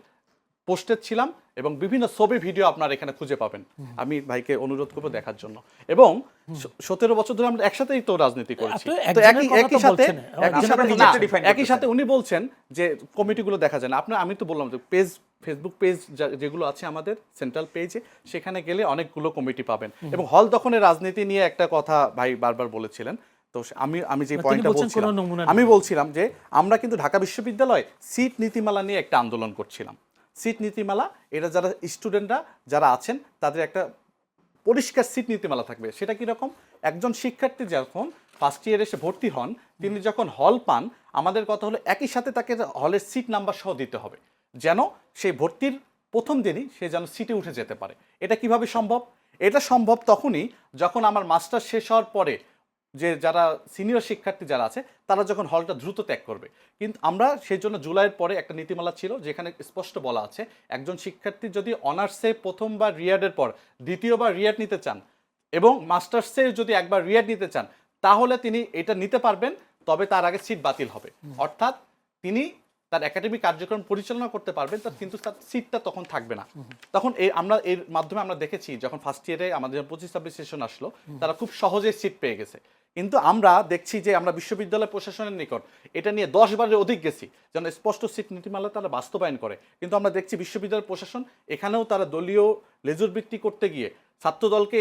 পোস্টেড ছিলাম এবং বিভিন্ন ছবি ভিডিও আপনার এখানে খুঁজে পাবেন। আমি ভাইকে অনুরোধ করবো দেখার জন্য। এবং 17 বছর ধরে আমরা একসাথেই তো রাজনীতি করেছি। তো একই সাথে উনি বলছেন যে কমিটিগুলো দেখা যায় না। আমি তো বললাম যে ফেসবুক পেজ যেগুলো আছে আমাদের সেন্ট্রাল পেজে, সেখানে গেলে অনেকগুলো কমিটি পাবেন। এবং হল দখলের রাজনীতি নিয়ে একটা কথা ভাই বারবার বলেছিলেন। তো আমি যে পয়েন্টটা বলছিলাম, আমি বলছিলাম যে আমরা কিন্তু ঢাকা বিশ্ববিদ্যালয় সিট নীতিমালা নিয়ে একটা আন্দোলন করছিলাম। সিট নীতিমালা, এটা যারা স্টুডেন্টরা যারা আছেন তাদের একটা পরিষ্কার সিট নীতিমালা থাকবে। সেটা কীরকম? একজন শিক্ষার্থী যখন ফার্স্ট ইয়ারে এসে ভর্তি হন, তিনি যখন হল পান, আমাদের কথা হলো একই সাথে তাকে হলের সিট নাম্বার সহ দিতে হবে, যেন সেই ভর্তির প্রথম দিনই সে যেন সিটে উঠে যেতে পারে। এটা কিভাবে সম্ভব? এটা সম্ভব তখনই যখন আমার মাস্টার শেষ হওয়ার পরে যে যারা সিনিয়র শিক্ষার্থী যারা আছে তারা যখন হলটা দ্রুত ত্যাগ করবে। কিন্তু আমরা সেই জন্য জুলাইয়ের পরে একটা নীতিমালা ছিল যেখানে স্পষ্ট বলা আছে, একজন শিক্ষার্থী যদি অনার্সে প্রথমবার রিয়াডের পর দ্বিতীয়বার রিয়াড নিতে চান এবং মাস্টার্সে যদি একবার রিয়াড নিতে চান, তাহলে তিনি এটা নিতে পারবেন, তবে তার আগে সিট বাতিল হবে। অর্থাৎ তিনি তার একাডেমিক কার্যক্রম পরিচালনা করতে পারবেন, কিন্তু তার সিটটা তখন থাকবে না। তখন আমরা এর মাধ্যমে আমরা দেখেছি যখন ফার্স্ট ইয়ারে আমাদের 25-26 সেশন আসলো, তারা খুব সহজে সিট পেয়ে গেছে। কিন্তু আমরা দেখছি যে আমরা বিশ্ববিদ্যালয় প্রশাসনের নিকট এটা নিয়ে 10 বারের অধিক গেছি যেন স্পষ্ট সিট নীতিমালা তারা বাস্তবায়ন করে। কিন্তু আমরা দেখছি বিশ্ববিদ্যালয় প্রশাসন এখানেও তারা দলীয় লেজুর বৃত্তি করতে গিয়ে ছাত্রদলকে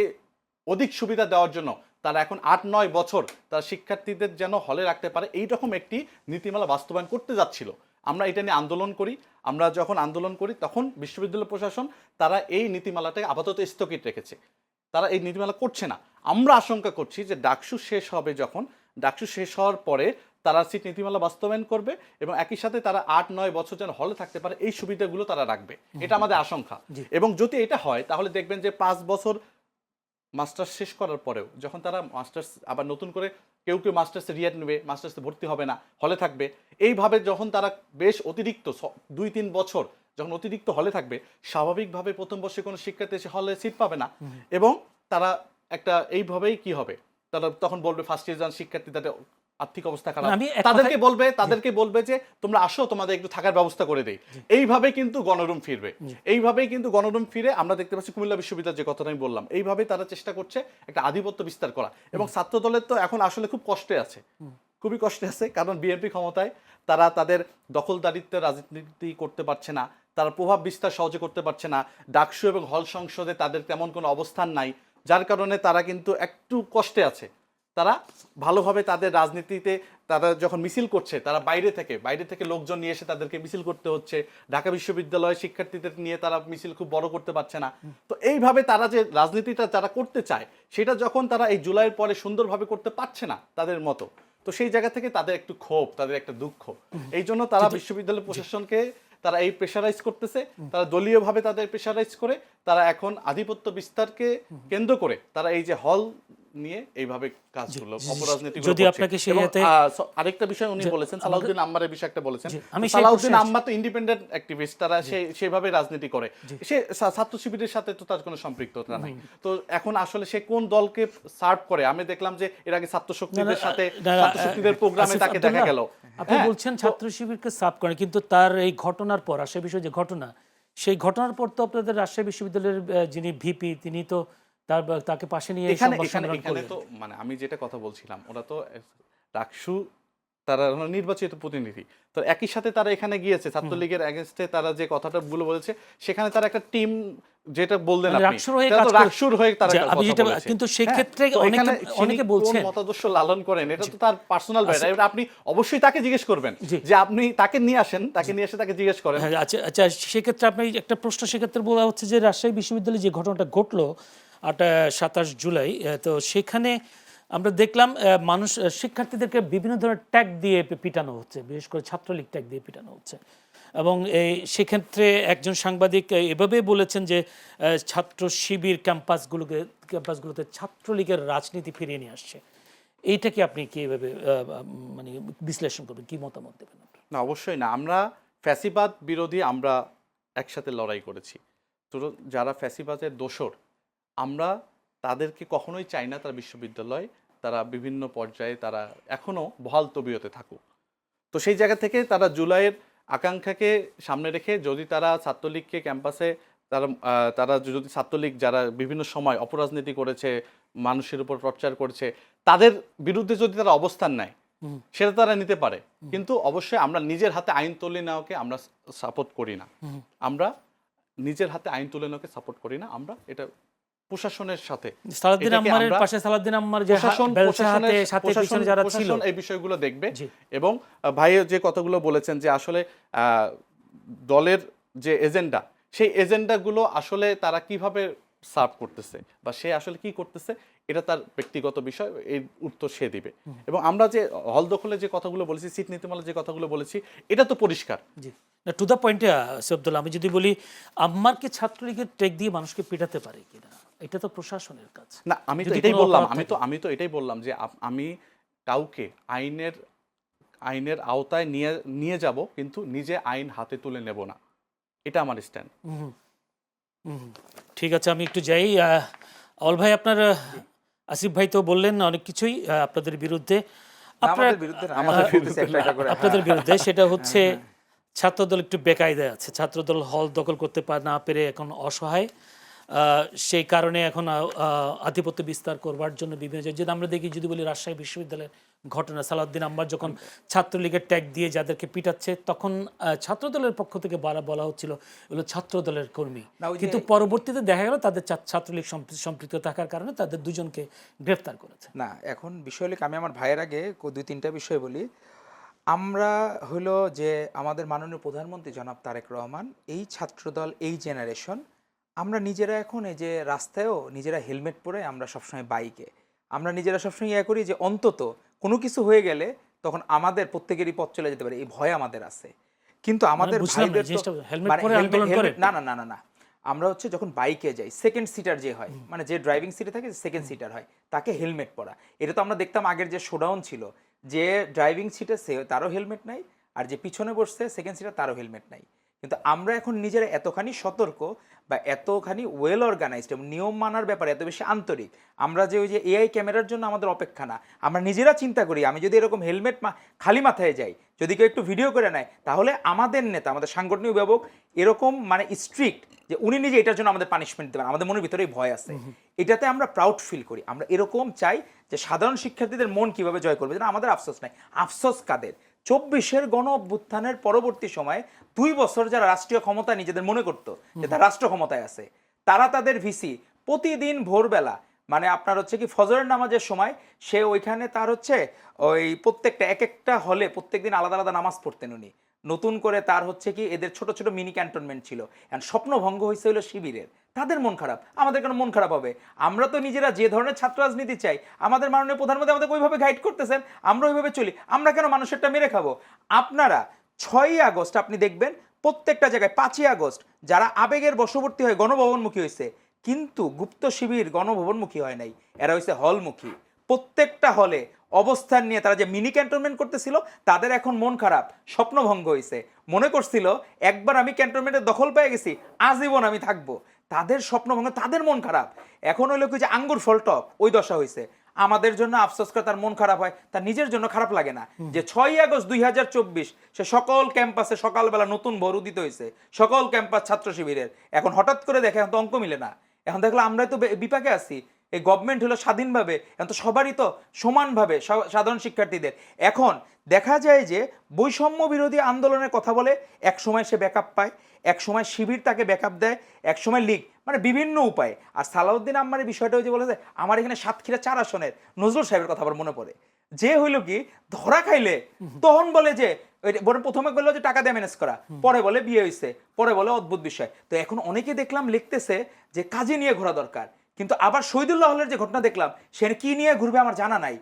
অধিক সুবিধা দেওয়ার জন্য তারা এখন 8-9 বছর তারা শিক্ষার্থীদের যেন হলে রাখতে পারে এইরকম একটি নীতিমালা বাস্তবায়ন করতে যাচ্ছিল। আমরা এটা নিয়ে আন্দোলন করি। আমরা যখন আন্দোলন করি তখন বিশ্ববিদ্যালয় প্রশাসন তারা এই নীতিমালাটাকে আপাতত স্থগিত রেখেছে, তারা এই নীতিমালা করছে না। আমরা আশঙ্কা করছি যে ডাকসু শেষ হবে, যখন ডাকসু শেষ হওয়ার পরে তারা সিট নীতিমালা বাস্তবায়ন করবে এবং একই সাথে তারা 8-9 বছর যেন হলে থাকতে পারে এই সুবিধাগুলো তারা রাখবে। এটা আমাদের আশঙ্কা। এবং যদি এটা হয় তাহলে দেখবেন যে 5 বছর মাস্টার্স শেষ করার পরেও যখন তারা মাস্টার্স আবার নতুন করে কেউ মাস্টার্সে রিয়াড নেবে, মাস্টার্সে ভর্তি হবে না, হলে থাকবে, এইভাবে যখন তারা বেশ অতিরিক্ত 2-3 বছর যখন অতিরিক্ত হলে থাকবে, স্বাভাবিকভাবে প্রথম বর্ষে কোনো শিক্ষার্থী এসে হলে সিট পাবে না। এবং তারা একটা এইভাবেই কি হবে, তারা তখন বলবে ফার্স্ট ইয়ার শিক্ষার্থী তাদের আর্থিক অবস্থা খারাপ, তাদেরকে বলবে যে তোমরা আসো, তোমাদের একটু থাকার ব্যবস্থা করে দেই। এইভাবে কিন্তু গণরুম ফিরবে। এইভাবেই কিন্তু গণরুম ফিরে আমরা দেখতে পাচ্ছি কুমিল্লা বিশ্ববিদ্যালয় যে কথাটা আমি বললাম, এইভাবেই তারা চেষ্টা করছে একটা আধিপত্য বিস্তার করা। এবং ছাত্র দলের তো এখন আসলে খুব কষ্টে আছে, খুবই কষ্টে আছে, কারণ বিএনপি ক্ষমতায়, তারা তাদের দখলদারিত্বের রাজনীতি করতে পারছে না, তারা প্রভাব বিস্তার সহজে করতে পারছে না। ডাকসু এবং হল সংসদে তাদের তেমন কোনো অবস্থান নাই, যার কারণে তারা কিন্তু একটু কষ্টে আছে। তারা ভালোভাবে তাদের রাজনীতিতে তারা যখন মিছিল করছে, তারা বাইরে থেকে লোকজন নিয়ে এসে তাদেরকে মিছিল করতে হচ্ছে। ঢাকা বিশ্ববিদ্যালয়ের শিক্ষার্থীদের নিয়ে তারা মিছিল খুব বড় করতে পারছে না। তো এইভাবে তারা যে রাজনীতিটা যারা করতে চায়, সেটা যখন তারা এই জুলাইয়ের পরে সুন্দরভাবে করতে পারছে না তাদের মতো, তো সেই জায়গা থেকে তাদের একটু ক্ষোভ, তাদের একটা দুঃখ। এই জন্য তারা বিশ্ববিদ্যালয় প্রশাসনকে তারা এই প্রেশারাইজ করতেছে, তারা দলীয়ভাবে তাদের প্রেশারাইজ করে তারা এখন আধিপত্য বিস্তারকে কেন্দ্র করে তারা এই যে হল নিয়ে এইভাবে কাজগুলো অপরাজনীতিগুলো করছে। যদি আপনাকে আরেকটা বিষয় উনি বলেছেন, সালাউদ্দিন আম্মারের বিষয় একটা বলেছেন। সালাউদ্দিন আম্মা তো ইন্ডিপেন্ডেন্ট অ্যাক্টিভিস্ট, তারা সেভাবে রাজনীতি করে, সে ছাত্র শিবিরের সাথে তো তার কোনো সম্পৃক্ততা নাই। তো এখন আসলে সে কোন দলকে সার্ভ করে? আমি দেখলাম যে এর আগে ছাত্র শক্তিদের সাথে ছাত্র শক্তিদের প্রোগ্রামে তাকে দেখা গেল। আপনি বলছেন ছাত্র শিবিরকে সার্ভ করে, কিন্তু তার এই ঘটনার পর, রাজশাহী বিষয় যে ঘটনা, সেই ঘটনার পর তো আপনাদের রাজশাহী বিশ্ববিদ্যালয়ের যিনি ভিপি, তিনি তো তাকে পাশে নিয়ে এখানে তো মানে আমি যেটা কথা বলছিলাম, ওরা তো ডাকসু, তারা নির্বাচিত প্রতিনিধি, তো একই সাথে তারা এখানে গিয়েছে ছাত্রলীগের এগেনস্টে তারা যে কথাটা গুলো বলেছে, সেখানে তারা একটা টিম যেটা বললেন মানে আপনি, রাকসুর হয়ে তারা কাজ তো করে- রাকসুর হয়ে তারা যে একটা আমি কথা যেটা বলেছে। কিন্তু হ্যাঁ, সেক্ষেত্রে তো অনেকে এখানে অনেকে তিনি বলছেন কোন মতাদর্শ লালন করেন এটা তো তার পার্সোনাল ব্যাপার, এবার আপনি অবশ্যই তাকে জিজ্ঞেস করবেন জি। যে আপনি তাকে নিয়ে আসেন, তাকে নিয়ে এসে তাকে জিজ্ঞেস করেন। হ্যাঁ, আচ্ছা আচ্ছা, সেক্ষেত্রে আপনি একটা প্রশ্ন সেক্ষেত্রে বলা হচ্ছে যে রাজশাহী বিশ্ববিদ্যালয়ে যে ঘটনাটা ঘটলো 27 জুলাই, তো সেখানে আমরা দেখলাম মানুষ শিক্ষার্থীদেরকে বিভিন্ন ধরনের ট্যাগ দিয়ে পিটানো হচ্ছে, বিশেষ করে ছাত্রলীগ ট্যাগ দিয়ে পিটানো হচ্ছে। এবং সেক্ষেত্রে একজন সাংবাদিক এভাবে বলেছেন যে ছাত্র শিবির ক্যাম্পাসগুলোতে ছাত্রলীগের রাজনীতি ফিরিয়ে নিয়ে আসছে। এইটা কি আপনি কি এভাবে মানে বিশ্লেষণ করবেন, কি মতামত দেবেন আপনার? না, অবশ্যই না। আমরা ফ্যাসিবাদ বিরোধী আমরা একসাথে লড়াই করেছি। তো যারা ফ্যাসিবাদের দোসর, আমরা তাদেরকে কখনোই চাই না তারা বিশ্ববিদ্যালয়, তারা বিভিন্ন পর্যায়ে তারা এখনও বহাল তবিয়তে থাকুক। তো সেই জায়গা থেকে তারা জুলাইয়ের আকাঙ্ক্ষাকে সামনে রেখে যদি তারা ছাত্রলীগকে ক্যাম্পাসে তারা যদি ছাত্রলীগ যারা বিভিন্ন সময় অপরাজনীতি করেছে, মানুষের উপর টর্চার করেছে, তাদের বিরুদ্ধে যদি তারা অবস্থান নেয় সেটা তারা নিতে পারে, কিন্তু অবশ্যই আমরা নিজের হাতে আইন তুলে নেওয়াকে আমরা সাপোর্ট করি না। আমরা নিজের হাতে আইন তুলে নেওয়াকে সাপোর্ট করি না। আমরা এটা প্রশাসনের সাথে, সালাউদ্দিন এটাকে আম্মারের আমরা- পাশে সালাউদ্দিন আম্মার যে প্রশাসন বেলসা হাতে সাথে পিছনে যারা ছিল, প্রশাসন এই বিষয়গুলো দেখবে। জি। এবং ভাই যে কতগুলো বলেছেন যে আসলে দলের যে এজেন্ডা, সেই এজেন্ডাগুলো আসলে তারা কিভাবে সার্ভ করতেছে বা সে আসলে কি করতেছে এটা তার ব্যক্তিগত বিষয়, এই উত্তর সে দিবে। এবং আমরা যে হল দখলে যে কথাগুলো বলেছি, সিট নীতিমালা যে কথাগুলো বলেছি, এটা তো পরিষ্কার। জি, না টু দ্য পয়েন্টে সৈয়দুল্লাহ, আমি যদি বলি আম্মারকে ছাত্রলীগের ট্যাগ দিয়ে মানুষকে পিটাতে পারে কিনা, এটা তো প্রশাসনের কাজ। না, আমি তো যদি এটাই কোনো বললাম, অপরাধ থাকে। আমি তো এটাই বললাম যে আমি কাউকে আইনের আওতায় নিয়ে যাব, কিন্তু নিজে আইন হাতে তুলে নেব না, এটা আমার স্ট্যান্ড। ঠিক আছে, আমি একটু যাই। অল ভাই, আপনার আসিফ ভাই তো বললেন অনেক কিছুই আপনাদের বিরুদ্ধে, আমাদের বিরুদ্ধে না, আমাদের বলতেছি একটা একটা করে। আপনাদের বিরুদ্ধে, সেটা হচ্ছে ছাত্রদল একটু বেকায়দায় আছে। ছাত্রদল হল দখল করতে না পেরে এখন অসহায়। সেই কারণে এখন আধিপত্য বিস্তার করবার জন্য বিভিন্ন জায়গায়, যদি আমরা দেখি, যদি বলি রাজশাহী বিশ্ববিদ্যালয়ের ঘটনা, সালাউদ্দিন আম্মার যখন ছাত্রলীগের ট্যাগ দিয়ে যাদেরকে পিটাচ্ছে, তখন ছাত্রদলের পক্ষ থেকে বলা হচ্ছিল এগুলো ছাত্রদলের কর্মী, না, ওই যে- কিন্তু পরবর্তীতে দেখা গেল তাদের ছাত্রলীগ সম্পৃক্ত থাকার কারণে তাদের দুজনকে গ্রেফতার করেছে। না, এখন বিষয় হলো কি, আমি আমার ভাইয়ের আগে দুই তিনটা বিষয় বলি। আমরা হলো যে আমাদের মাননীয় প্রধানমন্ত্রী জনাব তারেক রহমান, এই ছাত্রদল, এই জেনারেশন, আমরা নিজেরা এখন এই যে রাস্তায়ও নিজেরা হেলমেট পরে আমরা সবসময় বাইকে, আমরা নিজেরা সবসময় ইয়ে করি যে অন্তত কোনো কিছু হয়ে গেলে তখন আমাদের প্রত্যেকেরই পথ চলে যেতে পারে, এই ভয় আমাদের আছে। কিন্তু আমাদের বুঝলাম না, ভাইদের তো জিনিসটা হেলমেট মানে পরে আন্দোলন করে? না না না না না, আমরা হচ্ছে যখন বাইকে যাই, সেকেন্ড সিটার যে হয়, মানে যে ড্রাইভিং সিটে থাকে সেকেন্ড সিটার হয়, তাকে হেলমেট পরা। এটা তো আমরা দেখতাম আগের যে শোডাউন ছিল, যে ড্রাইভিং সিটে সে তারও হেলমেট নাই, আর যে পিছনে বসছে সেকেন্ড সিটার তারও হেলমেট নাই। কিন্তু আমরা এখন নিজেরা এতখানি সতর্ক বা এতখানি ওয়েল অর্গানাইজড এবং নিয়ম মানার ব্যাপারে এত বেশি আন্তরিক, আমরা যে ওই যে এআই ক্যামেরার জন্য আমাদের অপেক্ষা না, আমরা নিজেরা চিন্তা করি আমি যদি এরকম হেলমেট খালি মাথায় যাই, যদি কেউ একটু ভিডিও করে নেয়, তাহলে আমাদের নেতা, আমাদের সাংগঠনিক অভিভাবক এরকম মানে স্ট্রিক্ট যে উনি নিজে এটার জন্য আমাদের পানিশমেন্ট দেবেন, আমাদের মনের ভিতরেই ভয় আছে। এটাতে আমরা প্রাউড ফিল করি। আমরা এরকম চাই যে সাধারণ শিক্ষার্থীদের মন কিভাবে জয় করবে, যেন আমাদের আফসোস নাই। আফসোস কাদের? 24-এর গণ অভ্যুত্থানের পরবর্তী সময়ে 2 বছর যারা রাষ্ট্রীয় ক্ষমতা নিজেদের মনে করতো যে তারা রাষ্ট্র ক্ষমতায় আছে, তারা তাদের ভিসি প্রতিদিন ভোরবেলা, মানে আপনার হচ্ছে কি ফজরের নামাজের সময়, সে ওইখানে তার হচ্ছে ওই প্রত্যেকটা এক একটা হলে প্রত্যেকদিন আলাদা আলাদা নামাজ পড়তেন উনি। নতুন করে তার হচ্ছে কি এদের ছোট ছোট মিনি ক্যান্টনমেন্ট ছিল, এখন স্বপ্নভঙ্গ হয়েছে হলো শিবিরের। তাদের মন খারাপ, আমাদের কেন মন খারাপ হবে? আমরা তো নিজেরা যে ধরনের ছাত্র রাজনীতি চাই, আমাদের মাননীয় প্রধানমন্ত্রী আমাদের ওইভাবে গাইড করতেছেন, আমরা ওইভাবে চলি। আমরা কেন মানুষেরটা মেরে খাবো? আপনারা 6ই আগস্ট আপনি দেখবেন প্রত্যেকটা জায়গায়, 5ই আগস্ট যারা আবেগের বশবর্তী হয়ে গণভবনমুখী হয়েছে, কিন্তু গুপ্ত শিবির গণভবনমুখী হয় নাই, এরা হয়েছে হলমুখী। প্রত্যেকটা হলে অবস্থান নিয়ে তারা যে মিনি ক্যান্টনমেন্ট করতেছিল, তাদের এখন মন খারাপ, স্বপ্নভঙ্গ হয়েছে। মনে করছিল একবার আমি ক্যান্টনমেন্টের দখল পেয়ে গেছি, আজীবন আমি থাকবো, তাদের স্বপ্নভঙ্গ, তাদের মন খারাপ। এখন হইলো কি যে আঙ্গুর ফল টক, ওই দশা হয়েছে। আমাদের জন্য আফসোস করে তার মন খারাপ হয়, তার নিজের জন্য খারাপ লাগে না যে 6ই আগস্ট 2024 সে সকল ক্যাম্পাসে সকালবেলা নতুন ভোর উদিত হয়েছে, সকল ক্যাম্পাস ছাত্র শিবিরের। এখন হঠাৎ করে দেখে এখন তো অঙ্ক মিলে না, এখন দেখলো আমরাই তো বিপাকে আছি। এই গভর্নমেন্ট হলো স্বাধীনভাবে, এখন তো সবারই তো সমানভাবে, সাধারণ শিক্ষার্থীদের। এখন দেখা যায় যে বৈষম্য বিরোধী আন্দোলনের কথা বলে, এক সময় সে ব্যাকআপ পায়, এক সময় শিবির তাকে ব্যাকআপ দেয়, এক সময় লীগ, মানে বিভিন্ন উপায়ে। আর সালাউদ্দিন আম্মারের বিষয়টা ওই যে বলে যে আমার এখানে সাতক্ষীরা 4 আসনের নজরুল সাহেবের কথা আবার মনে পড়ে, যে হইল কি ধরা খাইলে তখন বলে যে প্রথমে বললো যে টাকা দিয়ে ম্যানেজ করা, পরে বলে বিয়ে হয়েছে, পরে বলে অদ্ভুত বিষয়। তো এখন অনেকে দেখলাম লিখতেছে যে কাজে নিয়ে ঘোরা দরকার, কিন্তু আবার শহীদুল্লাহ হলের যে ঘটনা দেখলাম সে কি নিয়ে ঘুরবে আমার জানা নাই।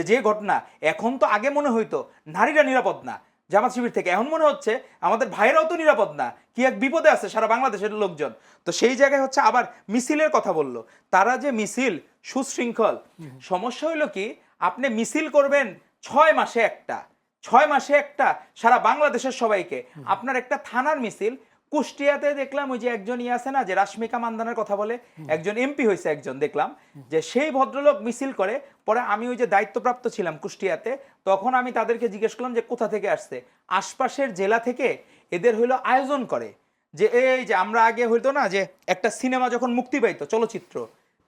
যে ঘটনা এখন তো আগে মনে হইতো নারীরা নিরাপদ না জামাত শিবির থেকে, এখন মনে হচ্ছে আমাদের ভাইরাও তো নিরাপদ না, কি এক বিপদে আছে সারা বাংলাদেশের লোকজন। তো সেই জায়গায় হচ্ছে আবার মিছিলের কথা বললো, তারা যে মিছিল সুশৃঙ্খল, সমস্যা হইলো কি আপনি মিছিল করবেন 6 মাসে একটা, 6 মাসে একটা সারা বাংলাদেশের সবাইকে, আপনার একটা থানার মিছিল। কুষ্টিয়াতে দেখলাম ওই যে একজন আছে না যে রাশমিকা মান্দানার কথা বলে, একজন এমপি হয়েছে একজন, দেখলাম যে সেই ভদ্রলোক মিছিল করে। পরে আমি ওই যে দায়িত্বপ্রাপ্ত ছিলাম কুষ্টিয়াতে, তখন আমি তাদেরকে জিজ্ঞেস করলাম যে কোথা থেকে আসছে, আশপাশের জেলা থেকে এদের হইলো আয়োজন করে। যে এই যে আমরা আগে হইতো না যে একটা সিনেমা যখন মুক্তি পাইতো চলচ্চিত্র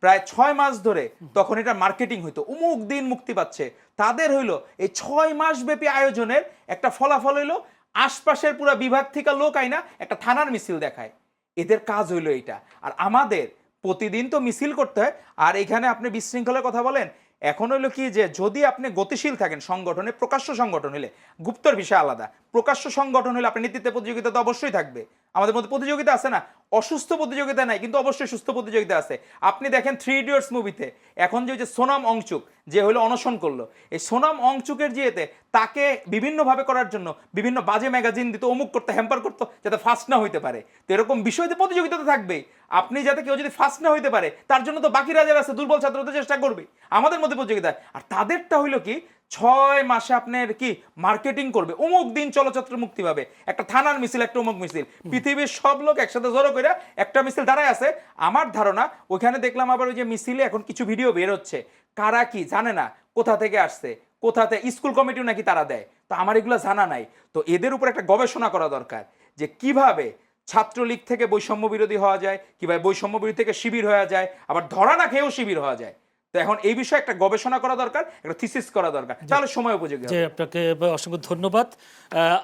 প্রায় 6 মাস ধরে, তখন এটা মার্কেটিং হইতো অমুক দিন মুক্তি পাচ্ছে, তাদের হইলো এই 6 মাস ব্যাপী আয়োজনের একটা ফলাফল হইলো আশপাশের পুরো বিভাগ থেকে লোক আইনা একটা থানার মিছিল দেখায়। এদের কাজ হইলো এইটা। আর আমাদের প্রতিদিন তো মিছিল করতে হয়। আর এখানে আপনি বিশৃঙ্খলার কথা বলেন, এখন হইলো কি যে যদি আপনি গতিশীল থাকেন সংগঠনে, প্রকাশ্য সংগঠন হলে গুপ্তর বিষয় আলাদা, প্রকাশ্য সংগঠন হলে আপনি নেতৃত্বে প্রতিযোগিতা তো অবশ্যই থাকবে। আমাদের মধ্যে প্রতিযোগিতা আছে না, অসুস্থ প্রতিযোগিতা নাই কিন্তু অবশ্যই সুস্থ প্রতিযোগিতা আছে। আপনি দেখেন 3 ইডিয়টস মুভিতে এখন যে সোনাম অংচুক যে হলো অনশন করলো, এই সোনাম অংচুকের যেতে তাকে বিভিন্নভাবে করার জন্য বিভিন্ন বাজে ম্যাগাজিন দিত, অমুক করতে, হ্যাম্পার করতো যাতে ফার্স্ট না হইতে পারে। তো এরকম বিষয়তে প্রতিযোগিতা তো থাকবেই। আপনি যাতে কেউ যদি ফার্স্ট না হইতে পারে তার জন্য তো বাকি রাজার আছে, দুর্বল ছাত্রদের চেষ্টা করবে। আমাদের মধ্যে প্রতিযোগিতা, আর তাদেরটা হইলো কি 6 মাসে আপনার কি মার্কেটিং করবে, অমুক দিন চলচ্চিত্র মুক্তি পাবে, একটা থানার মিছিল, একটা অমুক মিছিল, পৃথিবীর সব লোক একসাথে জড়ো করে একটা মিছিল দাঁড়ায় আছে। আমার ধারণা ওইখানে দেখলাম আবার ওই যে মিছিলে এখন কিছু ভিডিও বের হচ্ছে, কারা কি জানে না, কোথা থেকে আসছে, কোথাতে স্কুল কমিটিও নাকি তারা দেয়, তো আমার এগুলো জানা নাই। তো এদের উপর একটা গবেষণা করা দরকার যে কিভাবে ছাত্রলীগ থেকে বৈষম্য বিরোধী হওয়া যায়, কিভাবে বৈষম্য বিরোধী থেকে শিবির হওয়া যায়, আবার ধরা না খেয়েও শিবির হওয়া যায়। তো এখন এই বিষয়ে একটা গবেষণা করা দরকার, একটা থিসিস করা দরকার, তাহলে সময় উপযোগী হবে। আপনাকে অসংখ্য ধন্যবাদ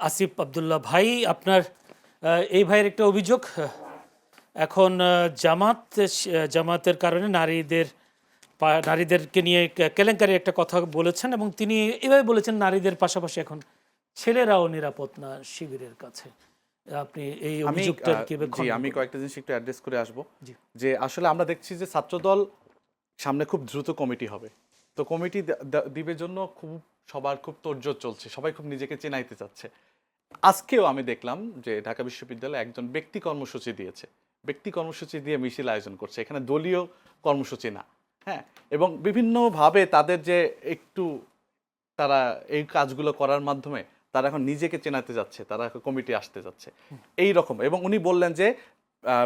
আসিফ আব্দুল্লাহ ভাই। আপনার এই ভাইয়ের একটা অভিযোগ, এখন জামাতের কারণে নারীদেরকে নিয়ে কেলেঙ্কারি একটা কথা বলেছেন, এবং তিনি এভাবে বলেছেন নারীদের পাশাপাশি এখন ছেলেরাও নিরাপদ না শিবিরের কাছে। আপনি এই অভিযোগটা আমি কয়েকটা জিনিস একটু অ্যাড্রেস করে আসবো। যে আসলে আমরা দেখছি যে ছাত্রদল সামনে খুব দ্রুত কমিটি হবে, তো কমিটি দিবের জন্য সবার খুব তোড়জোড় চলছে, সবাই খুব নিজেকে চেনাইতে চাচ্ছে। আজকেও আমি দেখলাম যে ঢাকা বিশ্ববিদ্যালয়ে একজন ব্যক্তি কর্মসূচি দিয়েছে, ব্যক্তি কর্মসূচি দিয়ে মিছিল আয়োজন করছে, এখানে দলীয় কর্মসূচি না। হ্যাঁ, এবং বিভিন্নভাবে তাদের যে একটু তারা এই কাজগুলো করার মাধ্যমে তারা এখন নিজেকে চেনাতে যাচ্ছে, তারা কমিটি আসতে যাচ্ছে এই রকম। এবং উনি বললেন যে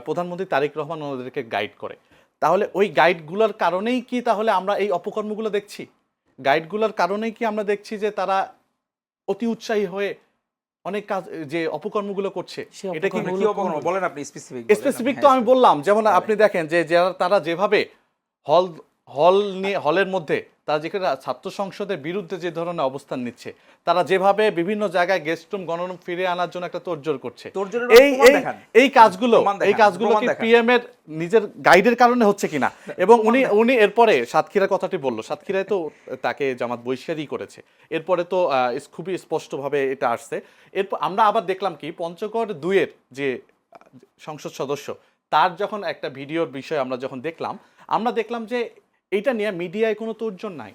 প্রধানমন্ত্রী তারেক রহমান ওনাদেরকে গাইড করে, তাহলে ওই গাইডগুলোর কারণেই কি তাহলে আমরা এই অপকর্মগুলো দেখছি? গাইডগুলোর কারণেই কি আমরা দেখছি যে তারা অতি উৎসাহী হয়ে অনেক কাজ যে অপকর্মগুলো করছে? এটা কি অপকর্ম বলেন আপনি স্পেসিফিক? তো আমি বললাম, যেমন আপনি দেখেন যে তারা যেভাবে হলের মধ্যে তারা যেখানে ছাত্র সংসদের বিরুদ্ধে যে ধরনের অবস্থান নিচ্ছে, তারা যেভাবে বিভিন্ন জায়গায় গেস্ট রুম গণরুম ফিরে আনার জন্য একটা তোড়জোড় করছে, এই কাজগুলো কি পিএম এর নিজের গাইডের কারণে হচ্ছে কিনা? এবং উনি এরপরে সাতক্ষীরার কথাটি বললো, সাতক্ষীরায় তো তাকে জামাত বহিষ্কারই করেছে, এরপরে তো খুবই স্পষ্টভাবে এটা আসছে। এরপর আমরা আবার দেখলাম কি পঞ্চগড় 2-এর যে সংসদ সদস্য, তার যখন একটা ভিডিওর বিষয় আমরা যখন দেখলাম, আমরা দেখলাম যে এটা নিয়ে মিডিয়ায় কোনো তোড়জোড় নাই,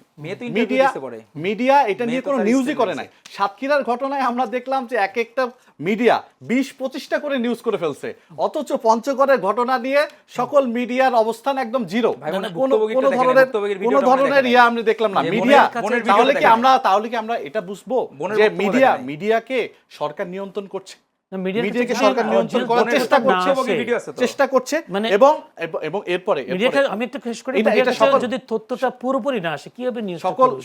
মিডিয়া এটা নিয়ে কোনো নিউজই করে নাই। সাতক্ষীরার ঘটনায় আমরা দেখলাম যে এক একটা মিডিয়া 20-25টা করে নিউজ করে ফেলছে, অথচ পঞ্চগড়ের ঘটনা নিয়ে সকল মিডিয়ার অবস্থান একদম জিরো, কোনো ধরনের ইয়া আমি দেখলাম না মিডিয়া। তাহলে কি আমরা এটা বুঝবো যে মিডিয়াকে সরকার নিয়ন্ত্রণ করছে, মিডিয়াকে সরকার নিয়ন্ত্রণ করার চেষ্টা করছে। এবং এরপরে আমি একটু শেষ করি, যদি তথ্যটা পুরোপুরি না আসে কিভাবে নিউজ?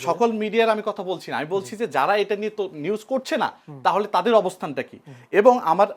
সকল মিডিয়ার আমি কথা বলছি না, আমি বলছি যে যারা এটা নিয়ে নিউজ করছে না তাহলে তাদের অবস্থানটা কি। এবং আমার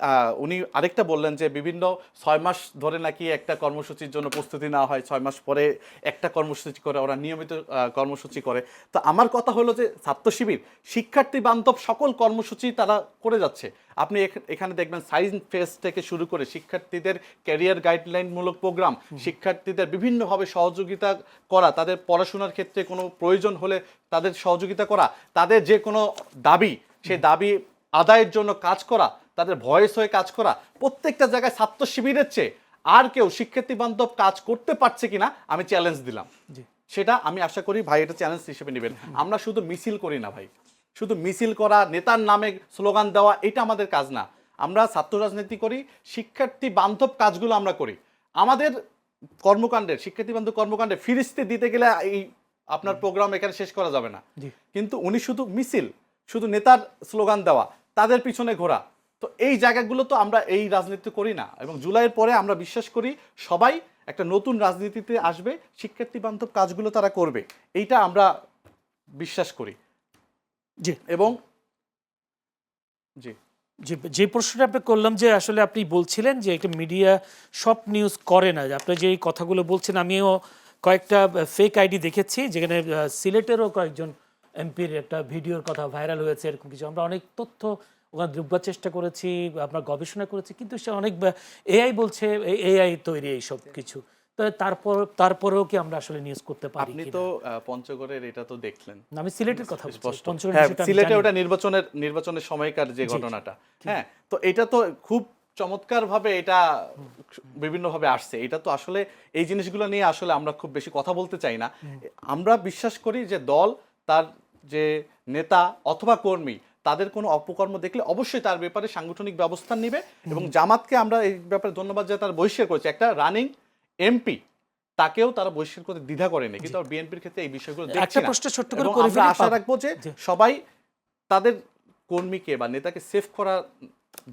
উনি আরেকটা বললেন যে বিভিন্ন 6 মাস ধরে নাকি একটা কর্মসূচির জন্য প্রস্তুতি নেওয়া হয়, 6 মাস পরে একটা কর্মসূচি করে, ওরা নিয়মিত কর্মসূচি করে। তো আমার কথা হলো যে ছাত্র শিবির শিক্ষার্থী বান্ধব সকল কর্মসূচি তারা করে যাচ্ছে। আপনি এখানে দেখবেন সায়েন্স ফেস্ট থেকে শুরু করে শিক্ষার্থীদের ক্যারিয়ার গাইডলাইনমূলক প্রোগ্রাম, শিক্ষার্থীদের বিভিন্নভাবে সহযোগিতা করা, তাদের পড়াশোনার ক্ষেত্রে কোনো প্রয়োজন হলে তাদের সহযোগিতা করা, তাদের যে কোনো দাবি সেই দাবি আদায়ের জন্য কাজ করা, তাদের ভয়েস হয়ে কাজ করা, প্রত্যেকটা জায়গায় ছাত্র শিবিরের চেয়ে আর কেউ শিক্ষার্থী বান্ধব কাজ করতে পারছে কিনা আমি চ্যালেঞ্জ দিলাম। সেটা আমি আশা করি ভাই এটা চ্যালেঞ্জ হিসেবে নেবেন। আমরা শুধু মিছিল করি না ভাই, শুধু মিছিল করা, নেতার নামে স্লোগান দেওয়া এটা আমাদের কাজ না। আমরা ছাত্র রাজনীতি করি, শিক্ষার্থী বান্ধব কাজগুলো আমরা করি। আমাদের কর্মকাণ্ডের, শিক্ষার্থী বান্ধব কর্মকাণ্ডে ফিরিস্তি দিতে গেলে এই আপনার প্রোগ্রাম এখানে শেষ করা যাবে না। কিন্তু উনি শুধু মিছিল, শুধু নেতার স্লোগান দেওয়া, তাদের পিছনে ঘোরা, তো এই জায়গাগুলো তো আমরা এই রাজনীতি করি না। এবং জুলাইয়ের পরে আমরা বিশ্বাস করি সবাই একটা নতুন রাজনীতিতে আসবে, শিক্ষার্থী বান্ধব কাজগুলো তারা করবে, এইটা আমরা বিশ্বাস করি। জি এবং জি যে প্রশ্নটা আপনি করলাম যে আসলে আপনি বলছিলেন যে একটা মিডিয়া সব নিউজ করে না, আপনি যে এই কথাগুলো বলছেন আমিও কয়েকটা ফেক আইডি দেখেছি যেখানে সিলেটেরও কয়েকজন এমপির একটা ভিডিওর কথা ভাইরাল হয়েছে, এরকম কিছু আমরা অনেক তথ্য ওখানে দ্রব্যার চেষ্টা করেছি, আপনার গবেষণা করেছি, কিন্তু সে অনেক এআই বলছে এআই তৈরি এইসব কিছু। তো তারপরেও কি আমরা আসলে নিউজ করতে পারি? আপনি তো পঞ্চগড়ের এটা তো দেখলেন, আমি সিলেটের কথা বলছি, স্পষ্ট। পঞ্চগড়ের হ্যাঁ, বিষয়টা আমি সিলেটে জানি ওটা নির্বাচনের সময়কার যে ঘটনাটা, হ্যাঁ, তো এটা তো খুব চমৎকার ভাবে এটা বিভিন্নভাবে আসছে। এটা তো আসলে এই জিনিসগুলো নিয়ে আসলে আমরা খুব বেশি কথা বলতে চাই না। আমরা বিশ্বাস করি যে দল তার যে নেতা অথবা কর্মী তাদের কোনো অপকর্ম দেখলে অবশ্যই তার ব্যাপারে সাংগঠনিক ব্যবস্থা নেবে। এবং জামাতকে আমরা এই ব্যাপারে ধন্যবাদ যে তারা বহিষ্কার করেছে, একটা রানিং এমপি তাকেও তারা বহিষ্কার করতে দ্বিধা করেনি। কিন্তু বিএনপির ক্ষেত্রে এই বিষয়গুলো দেখছি একটা না। প্রশ্ন ছোট্ট করে এবং করে আমরা ফেলি, আশা রাখবো যে সবাই তাদের কর্মীকে বা নেতাকে সেভ করার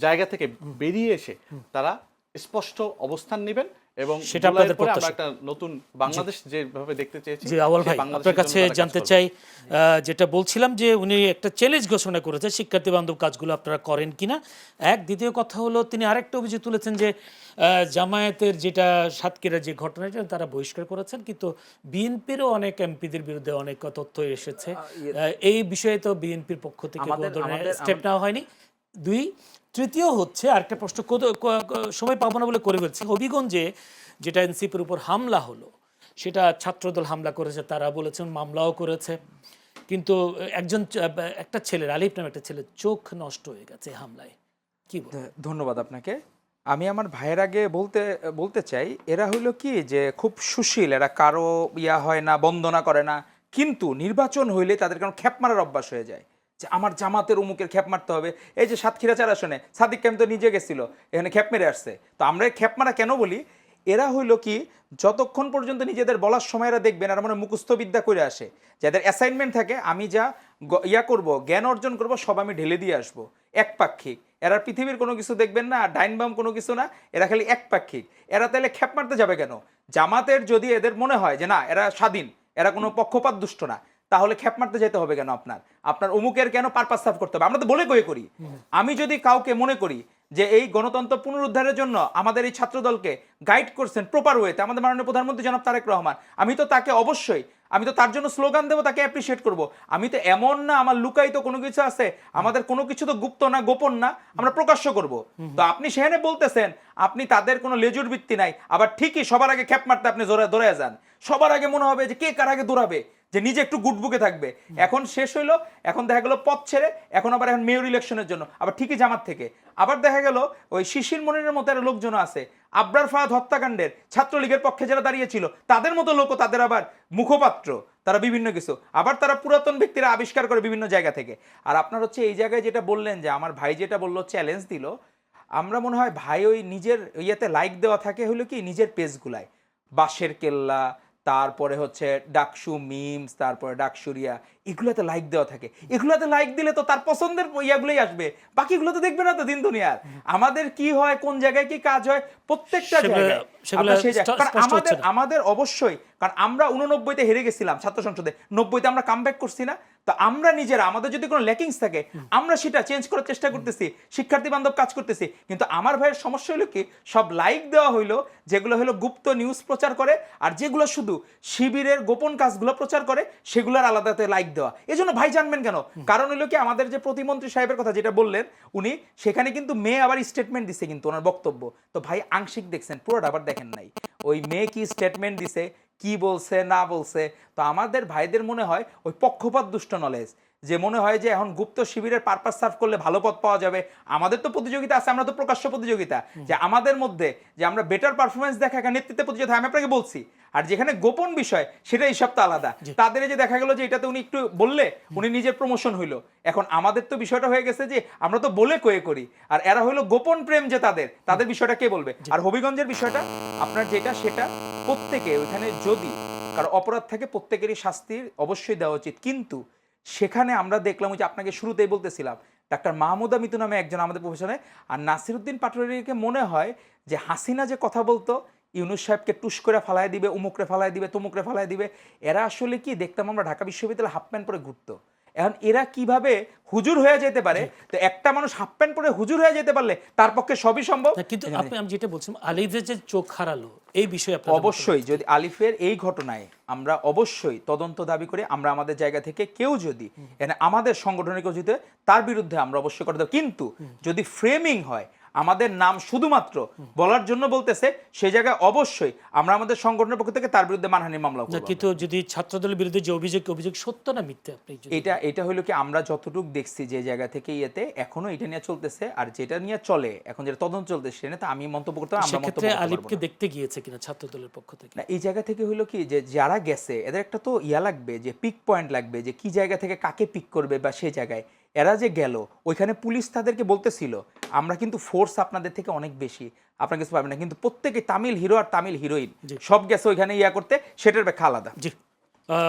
জায়গা থেকে বেরিয়ে এসে তারা স্পষ্ট অবস্থান নেবেন এবং সেটা আপনাদের জুলাইয়ের পরে আমরা প্রত্যাশা। একটা নতুন বাংলাদেশ যেভাবে দেখতে চেয়েছি। জি আওয়াল সেই ভাই, বাংলাদেশের আপনার কাছে জন্য তারা কাজ জানতে করবে। চাই, যেটা বলছিলাম যে উনি একটা চ্যালেঞ্জ ঘোষণা করেছে শিক্ষার্থী বান্ধব কাজগুলো আপনারা করেন কিনা। দ্বিতীয় কথা হলো তিনি আরেকটা অভিযোগ তুলেছেন যে জামায়াতের যেটা সাতক্ষীরার যে ঘটনাটা তারা বহিষ্কার করেছেন, কিন্তু বিএনপিরও অনেক এমপিদের বিরুদ্ধে অনেক তথ্য এসেছে। এই বিষয়ে তো বিএনপির পক্ষ থেকে কোনো ধরনের স্টেপ নেওয়া হয়নি। তৃতীয় হচ্ছে আরেকটা প্রশ্ন সময় পাবো না বলে করে ফেলছি, হবিগঞ্জে যেটা এনসিপির উপর হামলা হলো সেটা ছাত্রদল হামলা করেছে, তারা বলেছেন মামলাও করেছে, কিন্তু একটা ছেলের, আলিফ নামে একটা ছেলের চোখ নষ্ট হয়ে গেছে হামলায়, কি বল? ধন্যবাদ আপনাকে। আমি আমার ভাইয়ের আগে বলতে চাই, এরা হইলো কি যে খুব সুশীল, এরা কারো ইয়া হয় না, বন্দনা করে না, কিন্তু নির্বাচন হইলে তাদের কারণ খ্যাপ মারার অভ্যাস হয়ে যায় যে আমার জামাতের অমুকের খ্যাপ মারতে হবে। এই যে সাতক্ষীরা 4 আসনে সাদিক কায়েম তো নিজে গেছিল, এখানে খ্যাপ মেরে আসছে। তো আমরা খ্যাপ মারা কেন বলি, এরা হইলো কি যতক্ষণ পর্যন্ত নিজেদের বলার সময় এরা দেখবেন আর মানে মুখস্থ বিদ্যা করে আসে, যাদের অ্যাসাইনমেন্ট থাকে আমি যা ইয়া করব, জ্ঞান অর্জন করব, সব আমি ঢেলে দিয়ে আসবো, একপাক্ষিক। এরা পৃথিবীর কোনো কিছু দেখবেন না, ডাইন বাম কোনো কিছু না, এরা খালি একপাক্ষিক। এরা তাহলে খ্যাপ মারতে যাবে কেন? জামাতের যদি এদের মনে হয় যে না এরা স্বাধীন, এরা কোনো পক্ষপাত দুষ্ট না, তাহলে খ্যাপ মারতে যেতে হবে কেন? আপনার অমুকের কেন পারপাস সার্ভ করতে হবে? আমরা তো বলে করি। আমি যদি কাউকে মনে করি যে এই গণতন্ত্র পুনরুদ্ধারের জন্য আমাদের এই ছাত্রদলকে গাইড করছেন প্রপার ওয়েতে আমাদের মাননীয় প্রধানমন্ত্রী জনাব তারেক রহমান, আমি তো তাকে অবশ্যই, আমি তো তার জন্য স্লোগান দেবো, তাকে অ্যাপ্রিসিয়েট করব। আমি তো এমন না আমার লুকায়িত কোনো কিছু আছে, আমাদের কোনো কিছু তো গুপ্ত না, গোপন না, আমরা প্রকাশ্য করব। তো আপনি সেখানে বলতেছেন আপনি তাদের কোনো লেজুর ভিত্তি নাই, আবার ঠিকই সবার আগে খ্যাপ মারতে আপনি দৌড়ে যান। সবার আগে মনে হবে যে কে কার আগে দৌড়াবে, যে নিজে একটু গুটবুকে থাকবে। এখন শেষ হইলো, এখন দেখা গেল পথ ছেড়ে এখন মেয়র ইলেকশনের জন্য আবার ঠিকই জামাত থেকে আবার দেখা গেল ওই শিশির মনিরের মতো একটা লোকজন আছে, আবরার ফাহাদ হত্যাকাণ্ডের ছাত্রলীগের পক্ষে যারা দাঁড়িয়েছিল তাদের মতো লোকও তাদের আবার মুখপাত্র, তারা বিভিন্ন কিছু, আবার তারা পুরাতন ব্যক্তিরা আবিষ্কার করে বিভিন্ন জায়গা থেকে। আর আপনার হচ্ছে এই জায়গায় যেটা বললেন যে আমার ভাই যেটা বললো চ্যালেঞ্জ দিল, আমরা মনে হয় ভাই ওই নিজের ইয়েতে লাইক দেওয়া থাকে হলো কি নিজের পেজগুলায়, বাঁশের কেল্লা, তারপরে হচ্ছে ডাকসু মিমস, তারপরে ডাকসুরিয়া, এগুলোতে লাইক দেওয়া থাকে। এগুলোতে লাইক দিলে তো তার পছন্দের ইয়াগুলোই আসবে, বাকিগুলো তো দেখবে না তো দিন দুনিয়ার। আমাদের কি হয়, কোন জায়গায় কি কাজ হয়, প্রত্যেকটা জায়গায় আমাদের অবশ্যই, কারণ আমরা 89-তে হেরে গেছিলাম ছাত্র সংসদে, 90-তে আমরা কামব্যাক করছি না, তো আমরা নিজেরা আমাদের যদি কোনো ল্যাকিংস থাকে আমরা সেটা চেঞ্জ করার চেষ্টা করতেছি, শিক্ষার্থী বান্ধব কাজ করতেছি। কিন্তু আমার ভাইয়ের সমস্যা হলো কি, সব লাইক দেওয়া হইলো যেগুলো হলো গুপ্ত নিউজ প্রচার করে, আর যেগুলো শুধু শিবিরের গোপন কাজগুলো প্রচার করে সেগুলোর আলাদাতে লাইক দেওয়া। এজন্য ভাই জানবেন কেন, কারণ হলো কি আমাদের যে প্রতিমন্ত্রী সাহেবের কথা যেটা বললেন উনি, সেখানে কিন্তু মেয়ে আবার স্টেটমেন্ট দিছে, কিন্তু ওনার বক্তব্য তো ভাই আংশিক দেখছেন, পুরোটা আবার দেখেন নাই। ওই মেয়ে কি স্টেটমেন্ট দিছে, কি বলছে না বলছে, তো আমাদের ভাইদের মনে হয় ওই পক্ষপাত দুষ্ট নলেজ, যে মনে হয় যে এখন গুপ্ত শিবিরের পারপাস সার্ভ করলে ভালো পদ পাওয়া যাবে। আমাদের তো প্রতিযোগিতা আছে, আমরা তো প্রকাশ্য প্রতিযোগিতা, যে আমাদের মধ্যে যে আমরা বেটার পারফরমেন্স দেখা নেতৃত্বে প্রতিযোগিতা আমি আপনাকে বলছি। আর যেখানে গোপন বিষয় সেটা এই সপ্তাহ আলাদা। তাদের যে দেখা গেল যে এটাতে উনি একটু বললে উনি নিজের প্রমোশন হইলো। এখন আমাদের তো বিষয়টা হয়ে গেছে যে আমরা তো বলে কয়ে করি, আর এরা হইলো গোপন প্রেম, যে তাদের বিষয়টা কে বলবে। আর হবিগঞ্জের বিষয়টা আপনার যেটা সেটা প্রত্যেকে ওইখানে যদি কারো অপরাধ থাকে প্রত্যেকেরই শাস্তি অবশ্যই দেওয়া উচিত। কিন্তু সেখানে আমরা দেখলাম যে আপনাকে শুরুতেই বলতেছিলাম ডাক্তার মাহমুদা মিতু নামে একজন আমাদের প্রফেশনে, আর নাসিরউদ্দিন পাটোয়ারিকে মনে হয় যে হাসিনা যে কথা বলতো ইউনুস সাহেবকে টুস করে ফালায় দিবে, উমুকরে ফালায় দিবে, তমুকরে ফালায় দিবে, এরা আসলে কি দেখতাম আমরা ঢাকা বিশ্ববিদ্যালয়ে হাফ প্যান্ট পরে ঘুরতো। এখন এরা কিভাবে হুজুর হয়ে যেতে পারে, তো একটা মানুষ হাফ প্যান্ট পরে হুজুর হয়ে যেতে পারলে তার পক্ষে সবই সম্ভব। কিন্তু আমি যেটা বলছিলাম আলিফের যে চোখ হারালো এই বিষয়ে আপনার অবশ্যই যদি আলিফের এই ঘটনায় আমরা অবশ্যই তদন্ত দাবি করে আমরা আমাদের জায়গা থেকে কেউ যদি আমাদের সংগঠনের কেউ যদি তার বিরুদ্ধে আমরা অবশ্যই করে দেব। কিন্তু যদি ফ্রেমিং হয় আমাদের নাম শুধুমাত্র বলার জন্য বলতেছে, সেই জায়গায় অবশ্যই আমরা আমাদের সংগঠনের পক্ষ থেকে তার বিরুদ্ধে মানহানির মামলা করব। কিন্তু যদি ছাত্রদলের বিরুদ্ধে যে অভিযোগ সত্য না মিথ্যা, আপনি এটা হলো কি আমরা যতটুকু দেখছি যে জায়গা থেকে ইয়েতে এখনো এটা নিয়ে চলতেছে, আর যেটা নিয়ে চলে এখন যেটা তদন্ত চলতেছে সেটা তো আমি মন্তব্য করতে আমরা মন্তব্য করতে পারবো না। আলিফকে দেখতে গিয়েছে কিনা ছাত্রদলের পক্ষ থেকে, না এই জায়গা থেকে হলো কি যে যারা গেছে এদের একটা তো লাগবে, যে পিক পয়েন্ট লাগবে, যে কি জায়গা থেকে কাকে পিক করবে, বা সেই জায়গায় এরা যে গেল ওইখানে পুলিশ তাদেরকে বলতেছিল আমরা কিন্তু ফোর্স আপনাদের থেকে অনেক বেশি, আপনার কিছু পাবেন না, কিন্তু প্রত্যেকে তামিল হিরো আর তামিল হিরোইন সব গেছে ওইখানে করতে, সেটার ব্যাখ্যা আলাদা। জি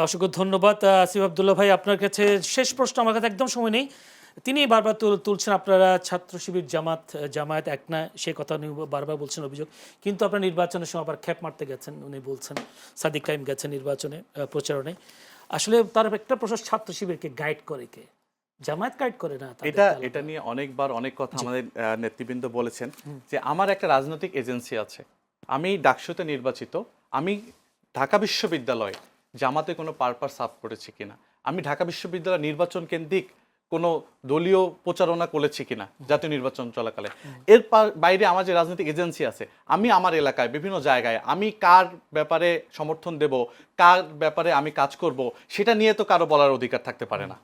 অসংখ্য ধন্যবাদ আসিফ আব্দুল্লাহ ভাই। আপনার কাছে শেষ প্রশ্ন, আমার কাছে একদম সময় নেই। তিনি বারবার তুলছেন আপনারা ছাত্র শিবির জামায়াত এক না, সে কথা উনি বারবার বলছেন অভিযোগ, কিন্তু আপনার নির্বাচনের সময় আবার খ্যাপ মারতে গেছেন, উনি বলছেন সাদিক কাইম গেছেন নির্বাচনে প্রচারণে। আসলে তার একটা প্রশ্ন, ছাত্র শিবিরকে গাইড করে কে? জামায়াত গাইড করে না? এটা নিয়ে অনেকবার অনেক কথা আমাদের নেতৃবৃন্দ বলেছেন যে আমার একটা রাজনৈতিক এজেন্সি আছে, আমি ডাকসুতে নির্বাচিত, আমি ঢাকা বিশ্ববিদ্যালয়ে জামাতে কোনো পারপাস সার্ভ করেছি কিনা, আমি ঢাকা বিশ্ববিদ্যালয় নির্বাচন কেন্দ্রিক কোনো দলীয় প্রচারণা করেছি কিনা জাতীয় নির্বাচন চলাকালে, এর বাইরে আমার যে রাজনৈতিক এজেন্সি আছে, আমি আমার এলাকায় বিভিন্ন জায়গায় আমি কার ব্যাপারে সমর্থন দেব, কার ব্যাপারে আমি কাজ করব, সেটা নিয়ে তো কারো বলার অধিকার থাকতে পারে না।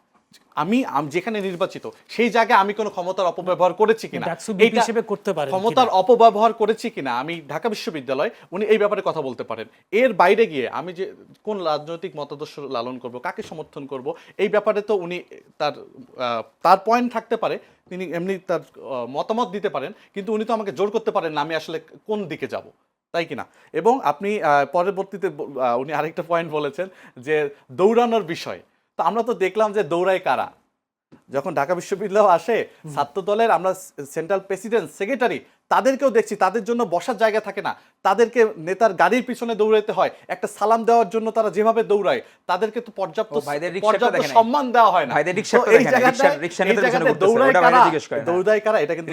আমি যেখানে নির্বাচিত সেই জায়গায় আমি কোনো ক্ষমতার অপব্যবহার করেছি কিনা, ক্ষমতার অপব্যবহার করেছি কিনা আমি ঢাকা বিশ্ববিদ্যালয়, উনি এই ব্যাপারে কথা বলতে পারেন। এর বাইরে গিয়ে আমি যে কোন রাজনৈতিক মতাদর্শ লালন করব, কাকে সমর্থন করব, এই ব্যাপারে তো উনি তার পয়েন্ট থাকতে পারে, তিনি এমনি তার মতামত দিতে পারেন, কিন্তু উনি তো আমাকে জোর করতে পারেন না আমি আসলে কোন দিকে যাব, তাই কিনা। এবং আপনি পরবর্তীতে উনি আরেকটা পয়েন্ট বলেছেন যে দৌড়ানোর বিষয়, তো আমরা তো দেখলাম যে দৌড়ায় কারা, যখন ঢাকা বিশ্ববিদ্যালয় আসে ছাত্র দলের আমরা সেন্ট্রাল প্রেসিডেন্ট সেক্রেটারি তাদেরকেও দেখছি, তাদের জন্য বসার জায়গা থাকে না, তাদেরকে নেতার গাড়ির পিছনে দৌড়াতে হয়, একটা সালাম দেওয়ার জন্য তারা যেভাবে দৌড়ায় তাদেরকে তো পর্যাপ্ত সম্মান দেওয়া হয় না। দৌড়ায় কারা এটা কিন্তু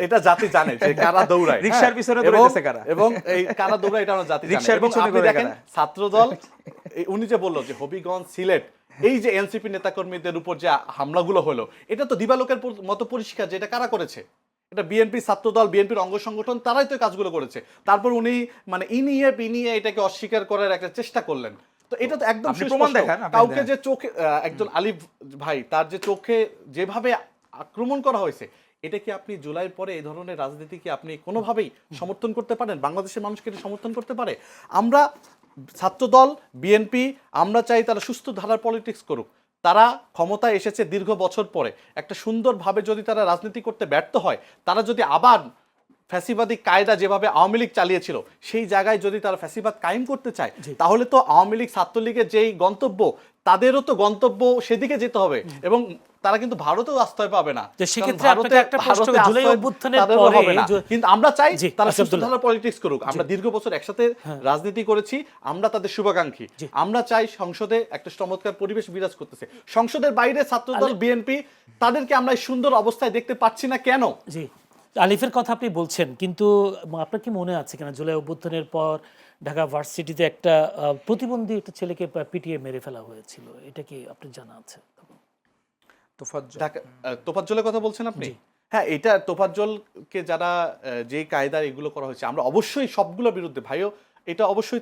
এটা জাতি জানে যে কারা দৌড়ায়, এবং এই কারা দৌড়ায় এটা আমরা জাতি জানি। এবং আপনি দেখেন ছাত্রদল উনি যে বললো যে হবিগঞ্জ সিলেট এই যে এনসিপি নেতাকর্মীদের উপর যে হামলাগুলো হলো, এটা তো দিবালোকের মতো পরিষ্কার যে এটা কারা করেছে, এটা বিএনপি ছাত্রদল, বিএনপির অঙ্গ সংগঠন, তারাই তো কাজগুলো করেছে। তারপর উনি মানে ইনিয়ে এটাকে অস্বীকার করার একটা চেষ্টা করলেন। তো এটা তো একদম প্রমাণ দেখান কাউকে যে চোখে একজন আলিফ ভাই তার যে চোখে যেভাবে আক্রমণ করা হয়েছে, এটা কি আপনি জুলাইয়ের পরে এই ধরনের রাজনীতি কি আপনি কোনোভাবেই সমর্থন করতে পারেন? বাংলাদেশের মানুষকে এটা সমর্থন করতে পারে? আমরা ছাত্রদল বিএনপি আমরা চাই তারা সুস্থ ধারার পলিটিক্স করুক, তারা ক্ষমতায় এসেছে দীর্ঘ বছর পরে, একটা সুন্দরভাবে যদি তারা রাজনীতি করতে ব্যর্থ হয়, তারা যদি আবার ফ্যাসিবাদী কায়দা যেভাবে আওয়ামী লীগ চালিয়েছিল সেই জায়গায় যদি তারা ফ্যাসিবাদ কায়েম করতে চায় তাহলে তো আওয়ামী লীগ ছাত্রলীগের যেই গন্তব্য তাদেরও তো গন্তব্য সেদিকে যেতে হবে এবং তারা কিন্তু ভারতেও আশ্রয় পাবে না। তো সেক্ষেত্রে আপনাকে একটা প্রশ্ন, জুলাই অভ্যুত্থানের পরে কিন্তু আমরা চাই তারা সুস্থ আসাদুল্লাহ, ধারার পলিটিক্স করুক। আমরা দীর্ঘ বছর একসাথে রাজনীতি করেছি, আমরা তাদের শুভাকাঙ্ক্ষী। আমরা চাই সংসদে একটা চমৎকার পরিবেশ বিরাজ করতেছে, সংসদের বাইরে ছাত্রদল বিএনপি তাদেরকে আমরা এই সুন্দর অবস্থায় দেখতে পাচ্ছি না কেন? জি, আলিফের কথা আপনি বলছেন, কিন্তু আপনার কি মনে আছে কিনা জুলাই অভ্যুত্থানের পর ঢাকা ভার্সিটিতে একটা প্রতিবন্ধী একটা ছেলেকে পিটিয়ে মেরে ফেলা হয়েছিল, এটা কি আপনার জানা আছে? তোফাজ্জলের কথা বলছেন আপনি? হ্যাঁ, এটা তোফাজ্জলকে যারা যে কায়দা এগুলো করা হয়েছে আমরা অবশ্যই সবগুলোর বিরুদ্ধে ভাইও, এটা অবশ্যই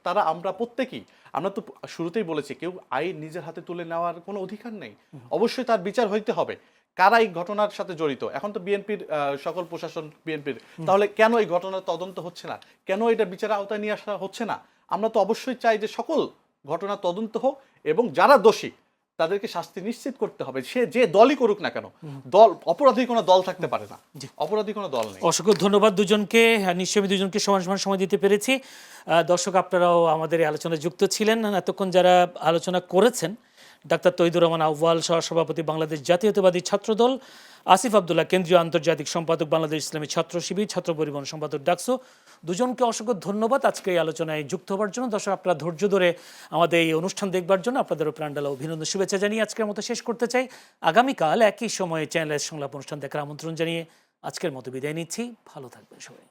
তারা আমরা প্রত্যেকেই, আমরা তো শুরুতেই বলেছি কেউ আইন নিজের হাতে তুলে নেওয়ার কোনো অধিকার নেই, অবশ্যই তার বিচার হইতে হবে। কারা এই ঘটনার সাথে জড়িত, এখন তো বিএনপির সকল প্রশাসন বিএনপির, তাহলে কেন এই ঘটনার তদন্ত হচ্ছে না, কেন এটা বিচারের আওতায় নিয়ে আসা হচ্ছে না? আমরা তো অবশ্যই চাই যে সকল ঘটনা তদন্ত হোক এবং যারা দোষী তাদেরকে শাস্তি নিশ্চিত করতে হবে, সে যে দলই করুক না কেন। দল অপরাধী কোনো দল থাকতে পারে না, অপরাধী কোনো দল নেই। অসংখ্য ধন্যবাদ দুজনকে, নিশ্চয়ই দুজনকে সমান সমান সময় দিতে পেরেছি। দর্শক আপনারাও আমাদের এই আলোচনায় যুক্ত ছিলেন। এতক্ষণ যারা আলোচনা করেছেন, ডাক্তার তৌহিদুর রহমান আউয়াল, সহসভাপতি বাংলাদেশ জাতীয়তাবাদী ছাত্রদল, আসিফ আব্দুল্লাহ, কেন্দ্রীয় আন্তর্জাতিক সম্পাদক বাংলাদেশ ইসলামী ছাত্র শিবির, ছাত্র পরিবহন সম্পাদক ডাকসু, দুজনকে অসংখ্য ধন্যবাদ আজকে এই আলোচনায় যুক্ত হওয়ার জন্য। দর্শক আপনারা ধৈর্য ধরে আমাদের এই অনুষ্ঠান দেখবার জন্য আপনাদেরও প্রাণডালা অভিনন্দন, শুভেচ্ছা জানিয়ে আজকের মতো শেষ করতে চাই। আগামীকাল একই সময়ে চ্যানেলের সংলাপ অনুষ্ঠান দেখার আমন্ত্রণ জানিয়ে আজকের মতো বিদায় নিচ্ছি। ভালো থাকবেন সবাই।